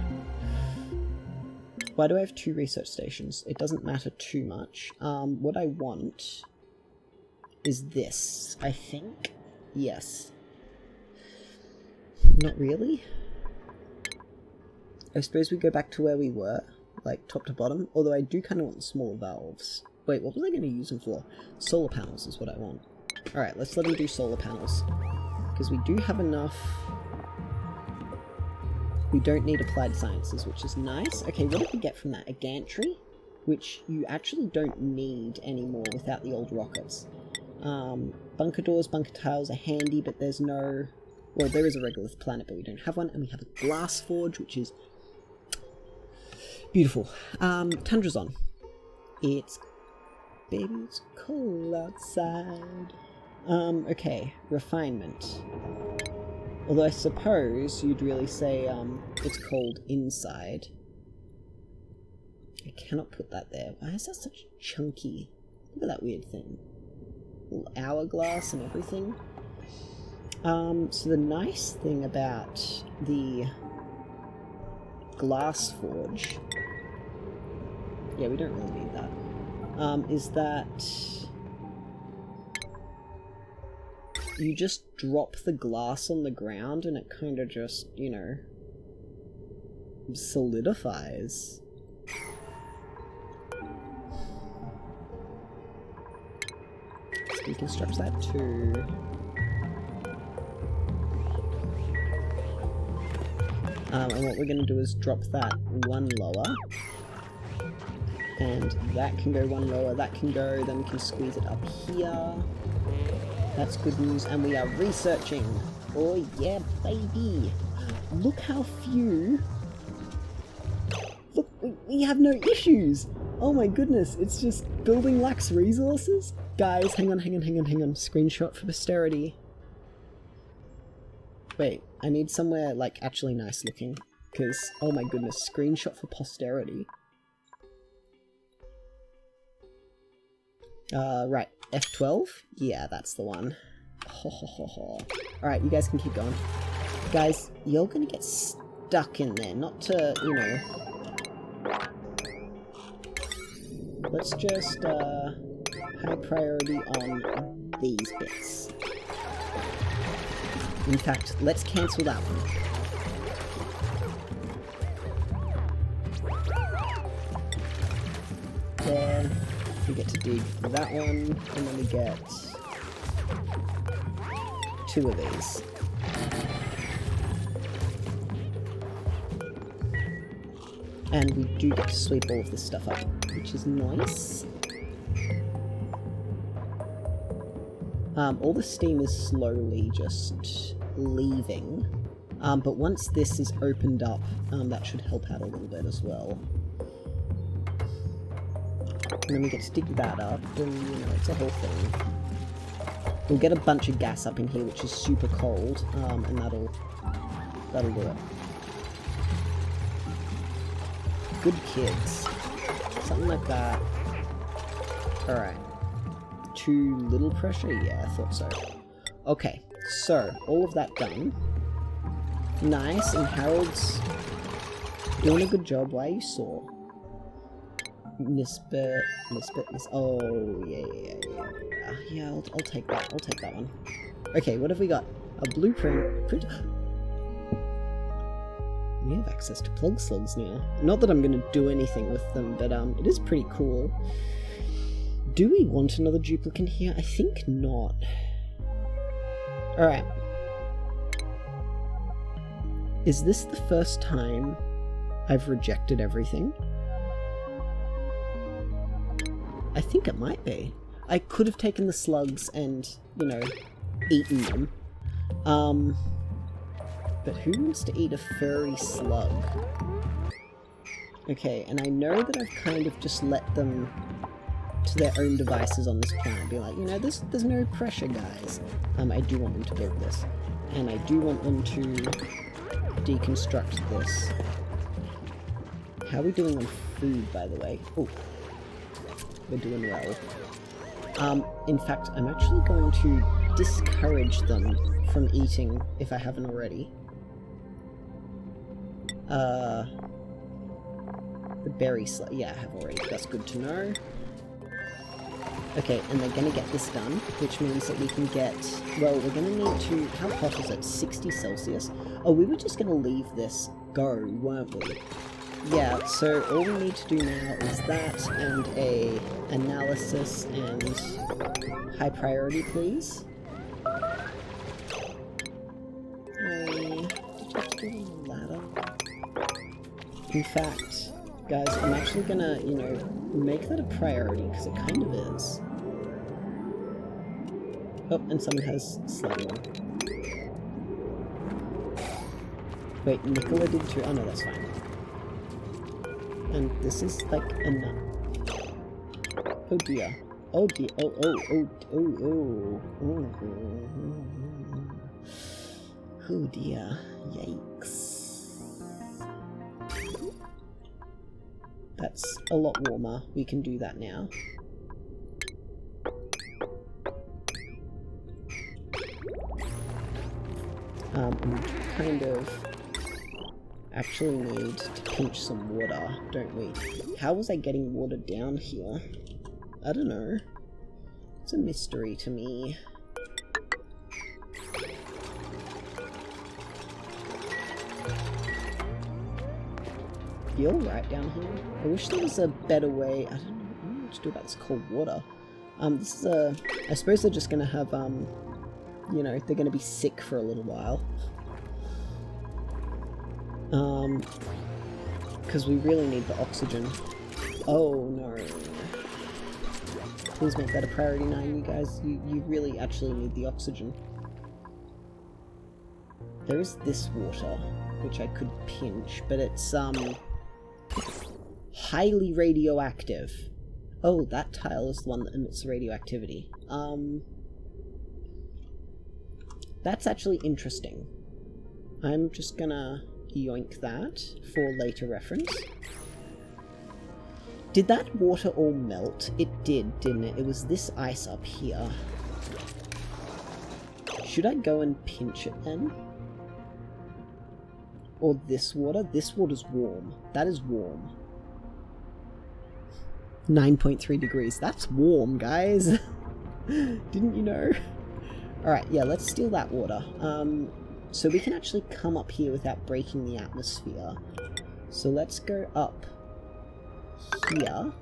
Why do I have 2 research stations? It doesn't matter too much. What I want is this, I think. Yes. Not really. I suppose we go back to where we were, like top to bottom, although I do kind of want smaller valves. Wait, what was I going to use them for? Solar panels is what I want. Alright, let's let them do solar panels. Because we do have enough. We don't need applied sciences, which is nice. Okay, what did we get from that? A gantry? Which you actually don't need anymore without the old rockets. Bunker doors, bunker tiles are handy, but there's no... Well, there is a regolith planet, but we don't have one. And we have a glass forge, which is beautiful. Tundra's on. It's... Baby, it's cold outside. Okay. Refinement. Although I suppose you'd really say, it's cold inside. I cannot put that there. Why is that such chunky? Look at that weird thing. Little hourglass and everything. So the nice thing about the glass forge... Yeah, we don't really need that. Is that... You just drop the glass on the ground and it kind of just, you know, solidifies. Let's deconstruct that too. And what we're going to do is drop that 1 lower. And that can go 1 lower, that can go, then we can squeeze it up here. That's good news, and we are researching. Oh yeah, baby! Look how few... Look, we have no issues! Oh my goodness, it's just building lacks resources? Guys, hang on. Screenshot for posterity. Wait, I need somewhere, like, actually nice looking. Because, oh my goodness, screenshot for posterity. Right, F12? Yeah, that's the one. Ho ho ho ho. Alright, you guys can keep going. Guys, you're gonna get stuck in there, not to, you know... Let's just, high priority on these bits. In fact, let's cancel that one. There. We get to dig that one, and then we get 2 of these. And we do get to sweep all of this stuff up, which is nice. All the steam is slowly just leaving, but once this is opened up, that should help out a little bit as well. And then we get to dig that up, and, you know, it's a whole thing. We'll get a bunch of gas up in here, which is super cold, and that'll do it. Good kids. Something like that. Alright. Too little pressure? Yeah, I thought so. Okay, so, all of that done. Nice, and Harold's doing a good job. Why are you sore? Oh, yeah, I'll take that. I'll take that one. Okay, what have we got? A blueprint. We have access to plug slugs now. Not that I'm going to do anything with them, but it is pretty cool. Do we want another duplicant here? I think not. Alright. Is this the first time I've rejected everything? I think it might be. I could have taken the slugs and, you know, eaten them. But who wants to eat a furry slug? Okay, and I know that I've kind of just let them to their own devices on this planet. Be like, you know, there's no pressure, guys. I do want them to build this. And I do want them to deconstruct this. How are we doing on food, by the way? Oh. We're doing well. In fact, I'm actually going to discourage them from eating, if I haven't already. The Very slow. Yeah, I have already. That's good to know. Okay, and they're gonna get this done, which means that we can get... Well, we're gonna need to... How hot is it? 60 Celsius? Oh, we were just gonna leave this go, weren't we? Yeah, so all we need to do now is that and a analysis and high priority, please. Did you have to do it on the ladder? In fact, guys, I'm actually gonna, you know, make that a priority, because it kind of is. Oh, and someone has slime on. Wait, Nicola did too? Oh no, that's fine. And this is like a nut. Oh dear. Oh dear. Oh, oh, oh, oh, oh. Oh, oh dear. Yikes. That's a lot warmer. We can do that now. We kind of actually need to pinch some water, don't we? How was I getting water down here? I don't know. It's a mystery to me. Feel right down here? I wish there was a better way. I don't know what to do about this cold water. This is a... I suppose they're just gonna have, you know, they're gonna be sick for a little while. Because we really need the oxygen. Oh no. Please make that a priority 9, you guys. You really actually need the oxygen. There is this water, which I could pinch, but it's, highly radioactive. Oh, that tile is the one that emits radioactivity. That's actually interesting. I'm just gonna yoink that for later reference. Did that water all melt? It did, didn't it? It was this ice up here. Should I go and pinch it then? Or this water? This water's warm. That is warm. 9.3 degrees. That's warm, guys. Didn't you know? Alright, yeah, let's steal that water. So we can actually come up here without breaking the atmosphere. So let's go up here.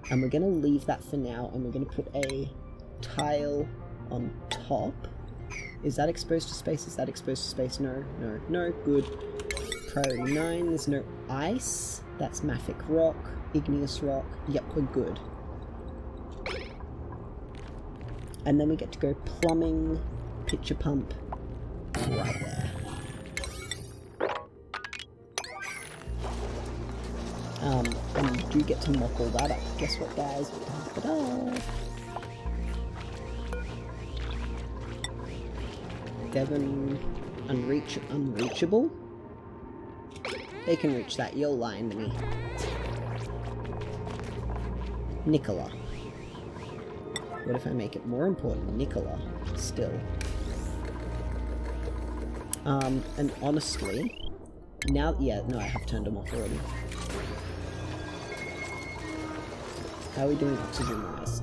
And we're going to leave that for now, and we're going to put a tile on top. Is that exposed to space? Is that exposed to space? No, no, no, good. Priority 9, there's no ice. That's mafic rock, igneous rock. Yep, we're good. And then we get to go plumbing, pitcher pump, right there. And you do get to mop all that up. Guess what, guys? Ta-da! Devon, unreachable? They can reach that, you're lying to me. Nicola. What if I make it more important? Nicola, still. And honestly, now, yeah, no, I have turned them off already. How are we doing oxygen-wise?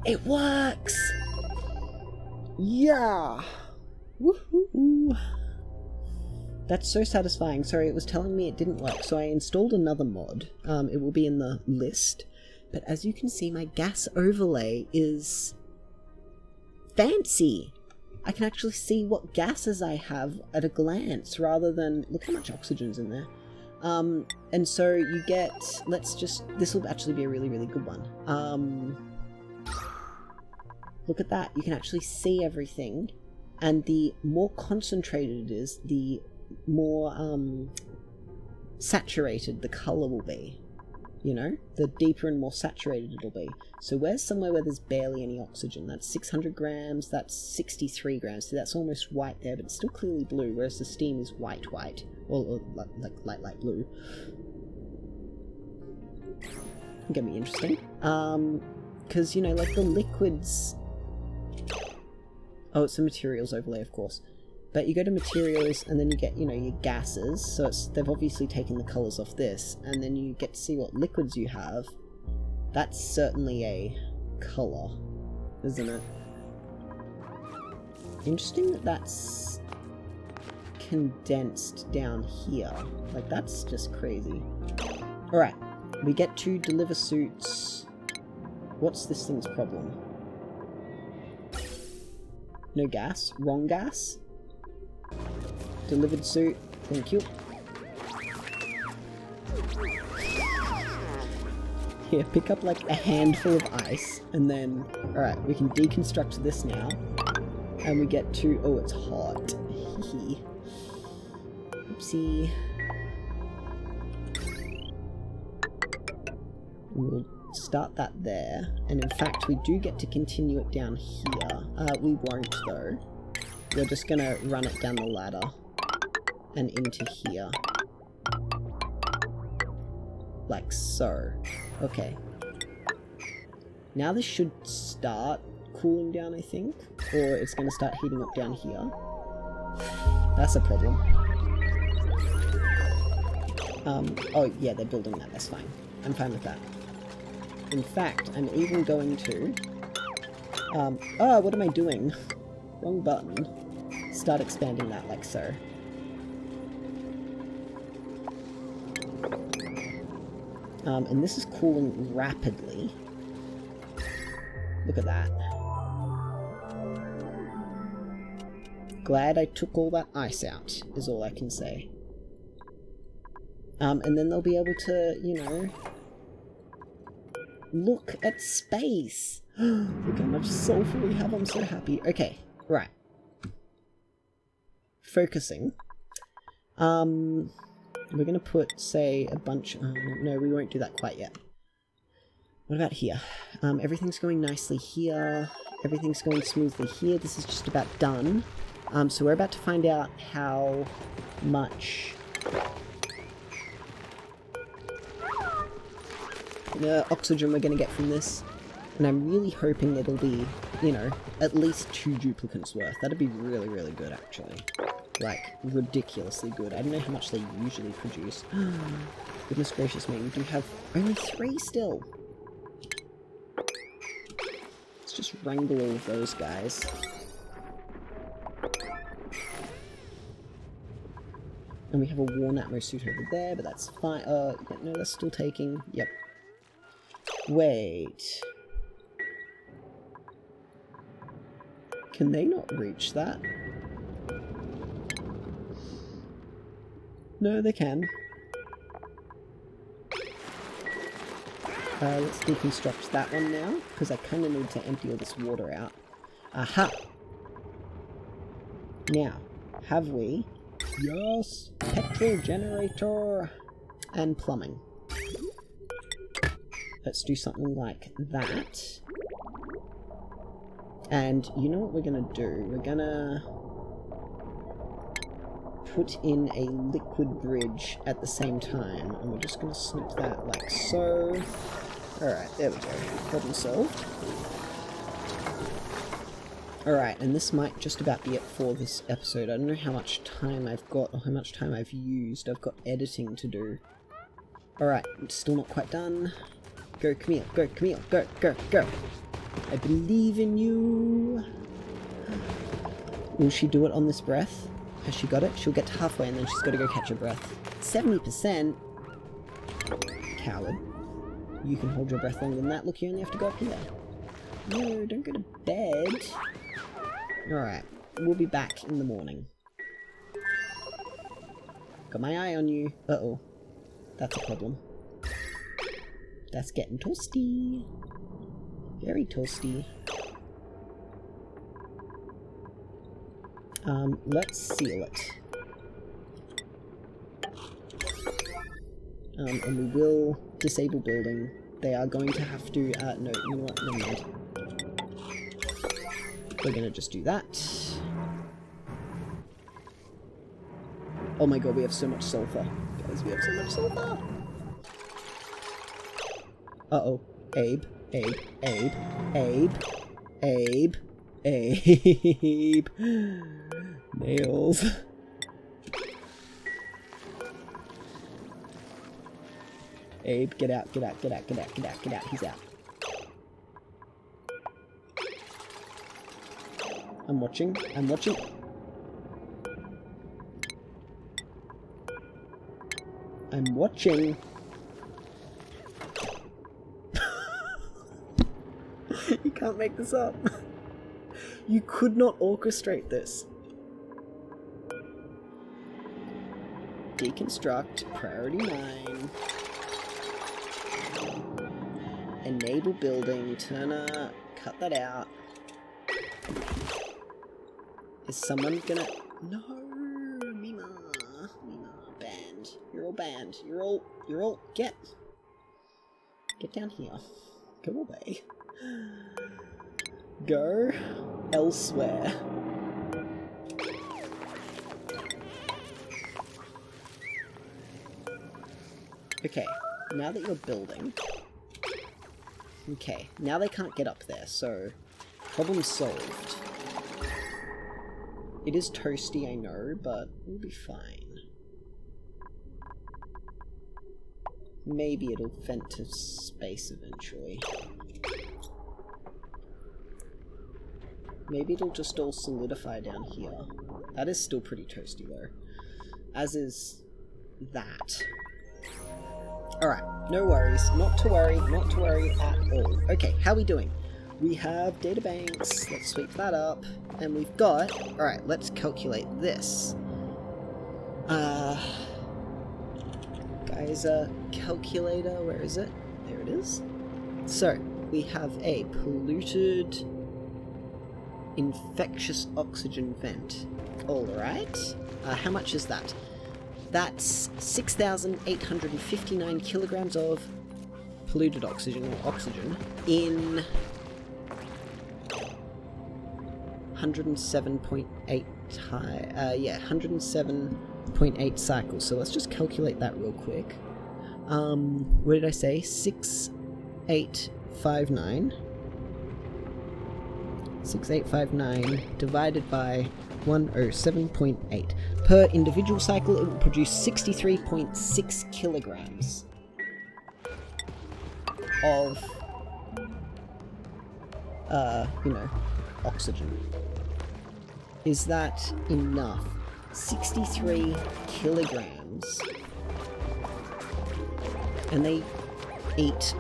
It works! Yeah! Woohoo! That's so satisfying. Sorry, it was telling me it didn't work, so I installed another mod. It will be in the list. But as you can see, my gas overlay is fancy. I can actually see what gases I have at a glance, rather than... Look how much oxygen's in there. And so you get... This will actually be a really, really good one. Look at that. You can actually see everything. And the more concentrated it is, the more saturated the colour will be. You know? The deeper and more saturated it'll be. So where's somewhere where there's barely any oxygen? That's 600 grams, that's 63 grams. So that's almost white there, but it's still clearly blue, whereas the steam is white. Or like light blue. Gonna be interesting. Because, you know, like the liquids... Oh, it's a materials overlay, of course. But you go to materials, and then you get, you know, your gases. So they've obviously taken the colours off this, and then you get to see what liquids you have. That's certainly a colour, isn't it? Interesting that that's condensed down here. Like, that's just crazy. Alright, we get to deliver suits. What's this thing's problem? No gas? Wrong gas? Delivered suit. Thank you. Here, pick up like a handful of ice, and then... Alright, we can deconstruct this now. And we get to... Oh, it's hot. Hehe. Oopsie. We'll start that there. And in fact, we do get to continue it down here. We won't, though. We're just gonna run it down the ladder. And into here. Like so. Okay. Now this should start cooling down, I think. Or it's going to start heating up down here. That's a problem. Oh yeah, they're building that. That's fine. I'm fine with that. In fact, I'm even going to... oh, what am I doing? Wrong button. Start expanding that like so. And this is cooling rapidly. Look at that. Glad I took all that ice out, is all I can say. And then they'll be able to, you know... Look at space! Look how much sulfur we have, I'm so happy. Okay, right. Focusing. We're gonna put, say, a bunch... no, we won't do that quite yet. What about here? Everything's going nicely here. Everything's going smoothly here. This is just about done. So we're about to find out how much... oxygen we're gonna get from this. And I'm really hoping it'll be, you know, at least 2 duplicants worth. That'd be really, really good, actually. Like, ridiculously good. I don't know how much they usually produce. Goodness gracious me, we do have only 3 still. Let's just wrangle all of those guys. And we have a worn atmo suit over there, but that's fine. Yeah, no, that's still taking. Yep. Wait. Can they not reach that? No, they can. Let's deconstruct that one now, because I kind of need to empty all this water out. Aha! Now, have we... Yes! Petrol generator! And plumbing. Let's do something like that. And you know what we're gonna do? We're gonna... put in a liquid bridge at the same time, and we're just going to snip that like so. Alright, there we go. Problem solved. Alright, and this might just about be it for this episode. I don't know how much time I've got, or how much time I've used. I've got editing to do. Alright, it's still not quite done. Go, Camille, go, Camille, go, go, go. I believe in you. Will she do it on this breath? Has she got it? She'll get to halfway and then she's got to go catch her breath. 70%? Coward. You can hold your breath longer than that. Look, you only have to go up here. No, don't go to bed. Alright, we'll be back in the morning. Got my eye on you. Uh-oh. That's a problem. That's getting toasty. Very toasty. Let's seal it. And we will disable building. They are going to have to, no, you know what, never mind. We're gonna just do that. Oh my god, we have so much sulfur. Guys, we have so much sulfur! Uh-oh. Abe. Abe. Abe. Abe. Abe. Abe. Nails. Abe, get out, get out, get out, get out, get out, get out. He's out. I'm watching. I'm watching. I'm watching. You can't make this up. You could not orchestrate this. Deconstruct, priority 9. Enable building, Turner, cut that out. Is someone gonna... No! Mima! Mima, banned. You're all banned. You're all... Get down here. Go away. Go elsewhere. Okay, now that you're building... Okay, now they can't get up there, so... Problem solved. It is toasty, I know, but we'll be fine. Maybe it'll vent to space eventually. Maybe it'll just all solidify down here. That is still pretty toasty though. As is that. Alright, no worries. Not to worry at all. Okay, how are we doing? We have databanks, let's sweep that up, and we've got... Alright, let's calculate this. Geyser calculator, where is it? There it is. So, we have a polluted infectious oxygen vent. Alright. How much is that? That's 6,859 kilograms of polluted oxygen, or oxygen, in 107.8 high, 107.8 cycles. So let's just calculate that real quick. What did I say? 6,859. 6,859 divided by 107.8. Per individual cycle, it will produce 63.6 kilograms of, oxygen. Is that enough? 63 kilograms. And they eat,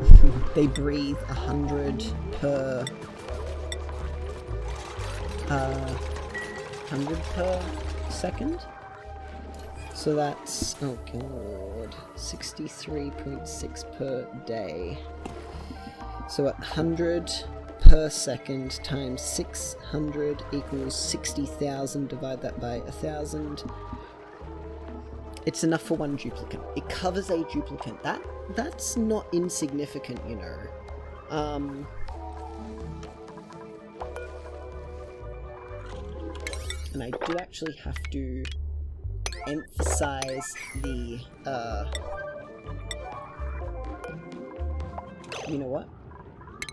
they breathe 100 per... 100 per second? So that's, oh god, 63.6 per day. So at 100 per second times 600 equals 60,000, divide that by 1,000. It's enough for one duplicant. It covers a duplicant. That's not insignificant, you know. And I do actually have to emphasize the, you know what?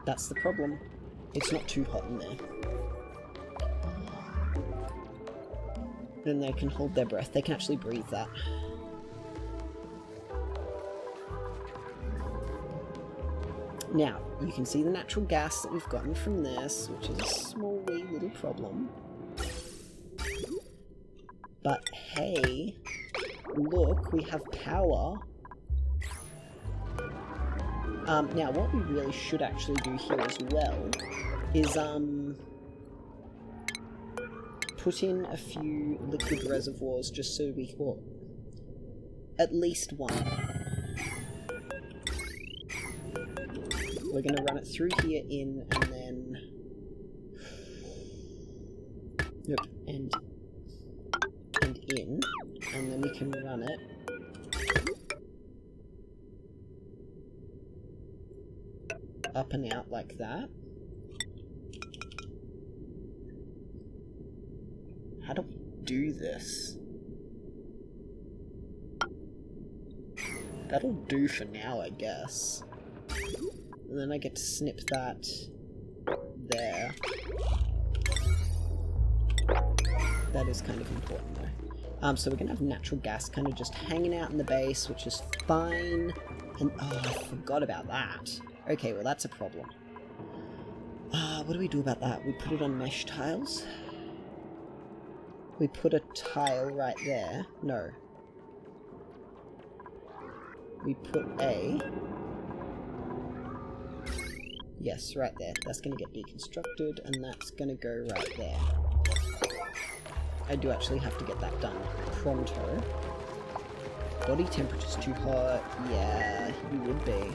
That's the problem. It's not too hot in there. Then they can hold their breath. They can actually breathe that. Now, you can see the natural gas that we've gotten from this, which is a small wee little problem. But hey, look, we have power. Now what we really should actually do here as well is put in a few liquid reservoirs just so we, well, at least one. We're going to run it through here in, and then... Yep, and in, and then we can run it up and out like that. How do we do this? That'll do for now, I guess. And then I get to snip that there. That is kind of important though. So we're gonna have natural gas kind of just hanging out in the base, which is fine. And oh, I forgot about that. Okay, well that's a problem. What do we do about that? We put it on mesh tiles? We put a tile right there. No. We put a... Yes, right there. That's going to get deconstructed, and that's going to go right there. I do actually have to get that done pronto. Body temperature's too hot. Yeah, you would be.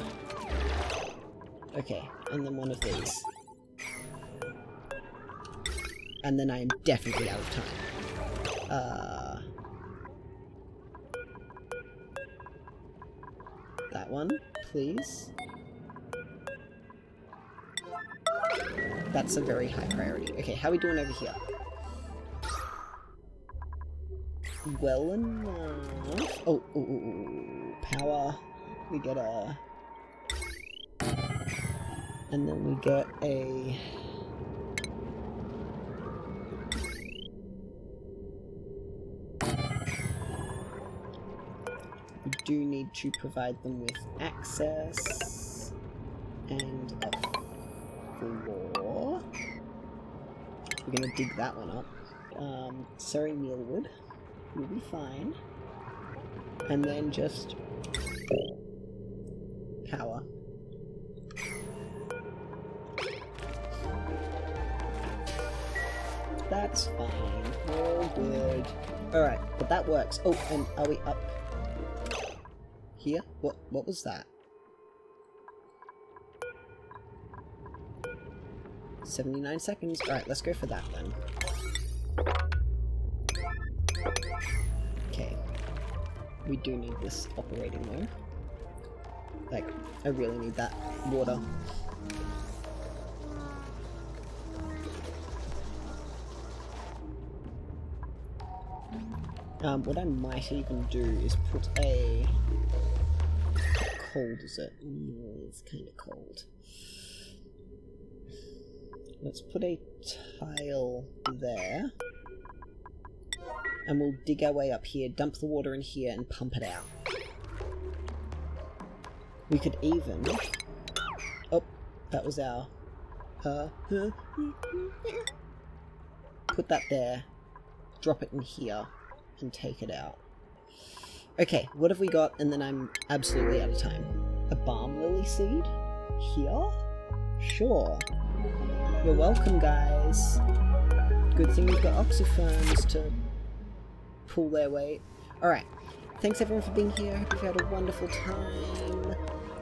Okay, and then one of these. And then I am definitely out of time. That one, please. That's a very high priority. Okay, how are we doing over here? Well enough. Oh, power. We get a... And then we get a... We do need to provide them with access and a floor. We're gonna dig that one up. Sorry, mealwood. We'll be fine. And then just power. That's fine. We're good. Alright, but that works. Oh, and are we up here? What was that? 79 seconds. Alright, let's go for that then. Okay. We do need this operating though. Like, I really need that water. What I might even do is put a... How cold is it? It's kind of cold. Let's put a tile there. And we'll dig our way up here, dump the water in here, and pump it out. We could even... Oh, that was our... Put that there, drop it in here, and take it out. Okay, what have we got? And then I'm absolutely out of time. A balm lily seed? Here? Sure. You're welcome, guys. Good thing we've got oxyferns to pull their weight. Alright, thanks everyone for being here. Hope you've had a wonderful time.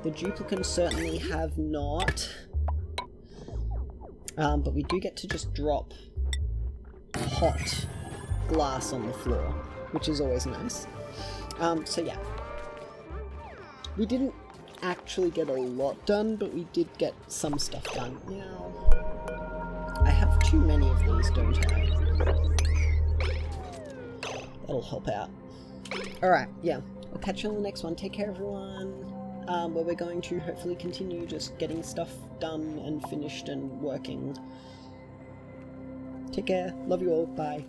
The duplicants certainly have not. But we do get to just drop hot glass on the floor, which is always nice. So yeah. We didn't actually get a lot done, but we did get some stuff done. Now, I have too many of these, don't I? That'll help out. Alright, yeah. I'll catch you on the next one. Take care, everyone. Where we're going to hopefully continue just getting stuff done and finished and working. Take care. Love you all. Bye.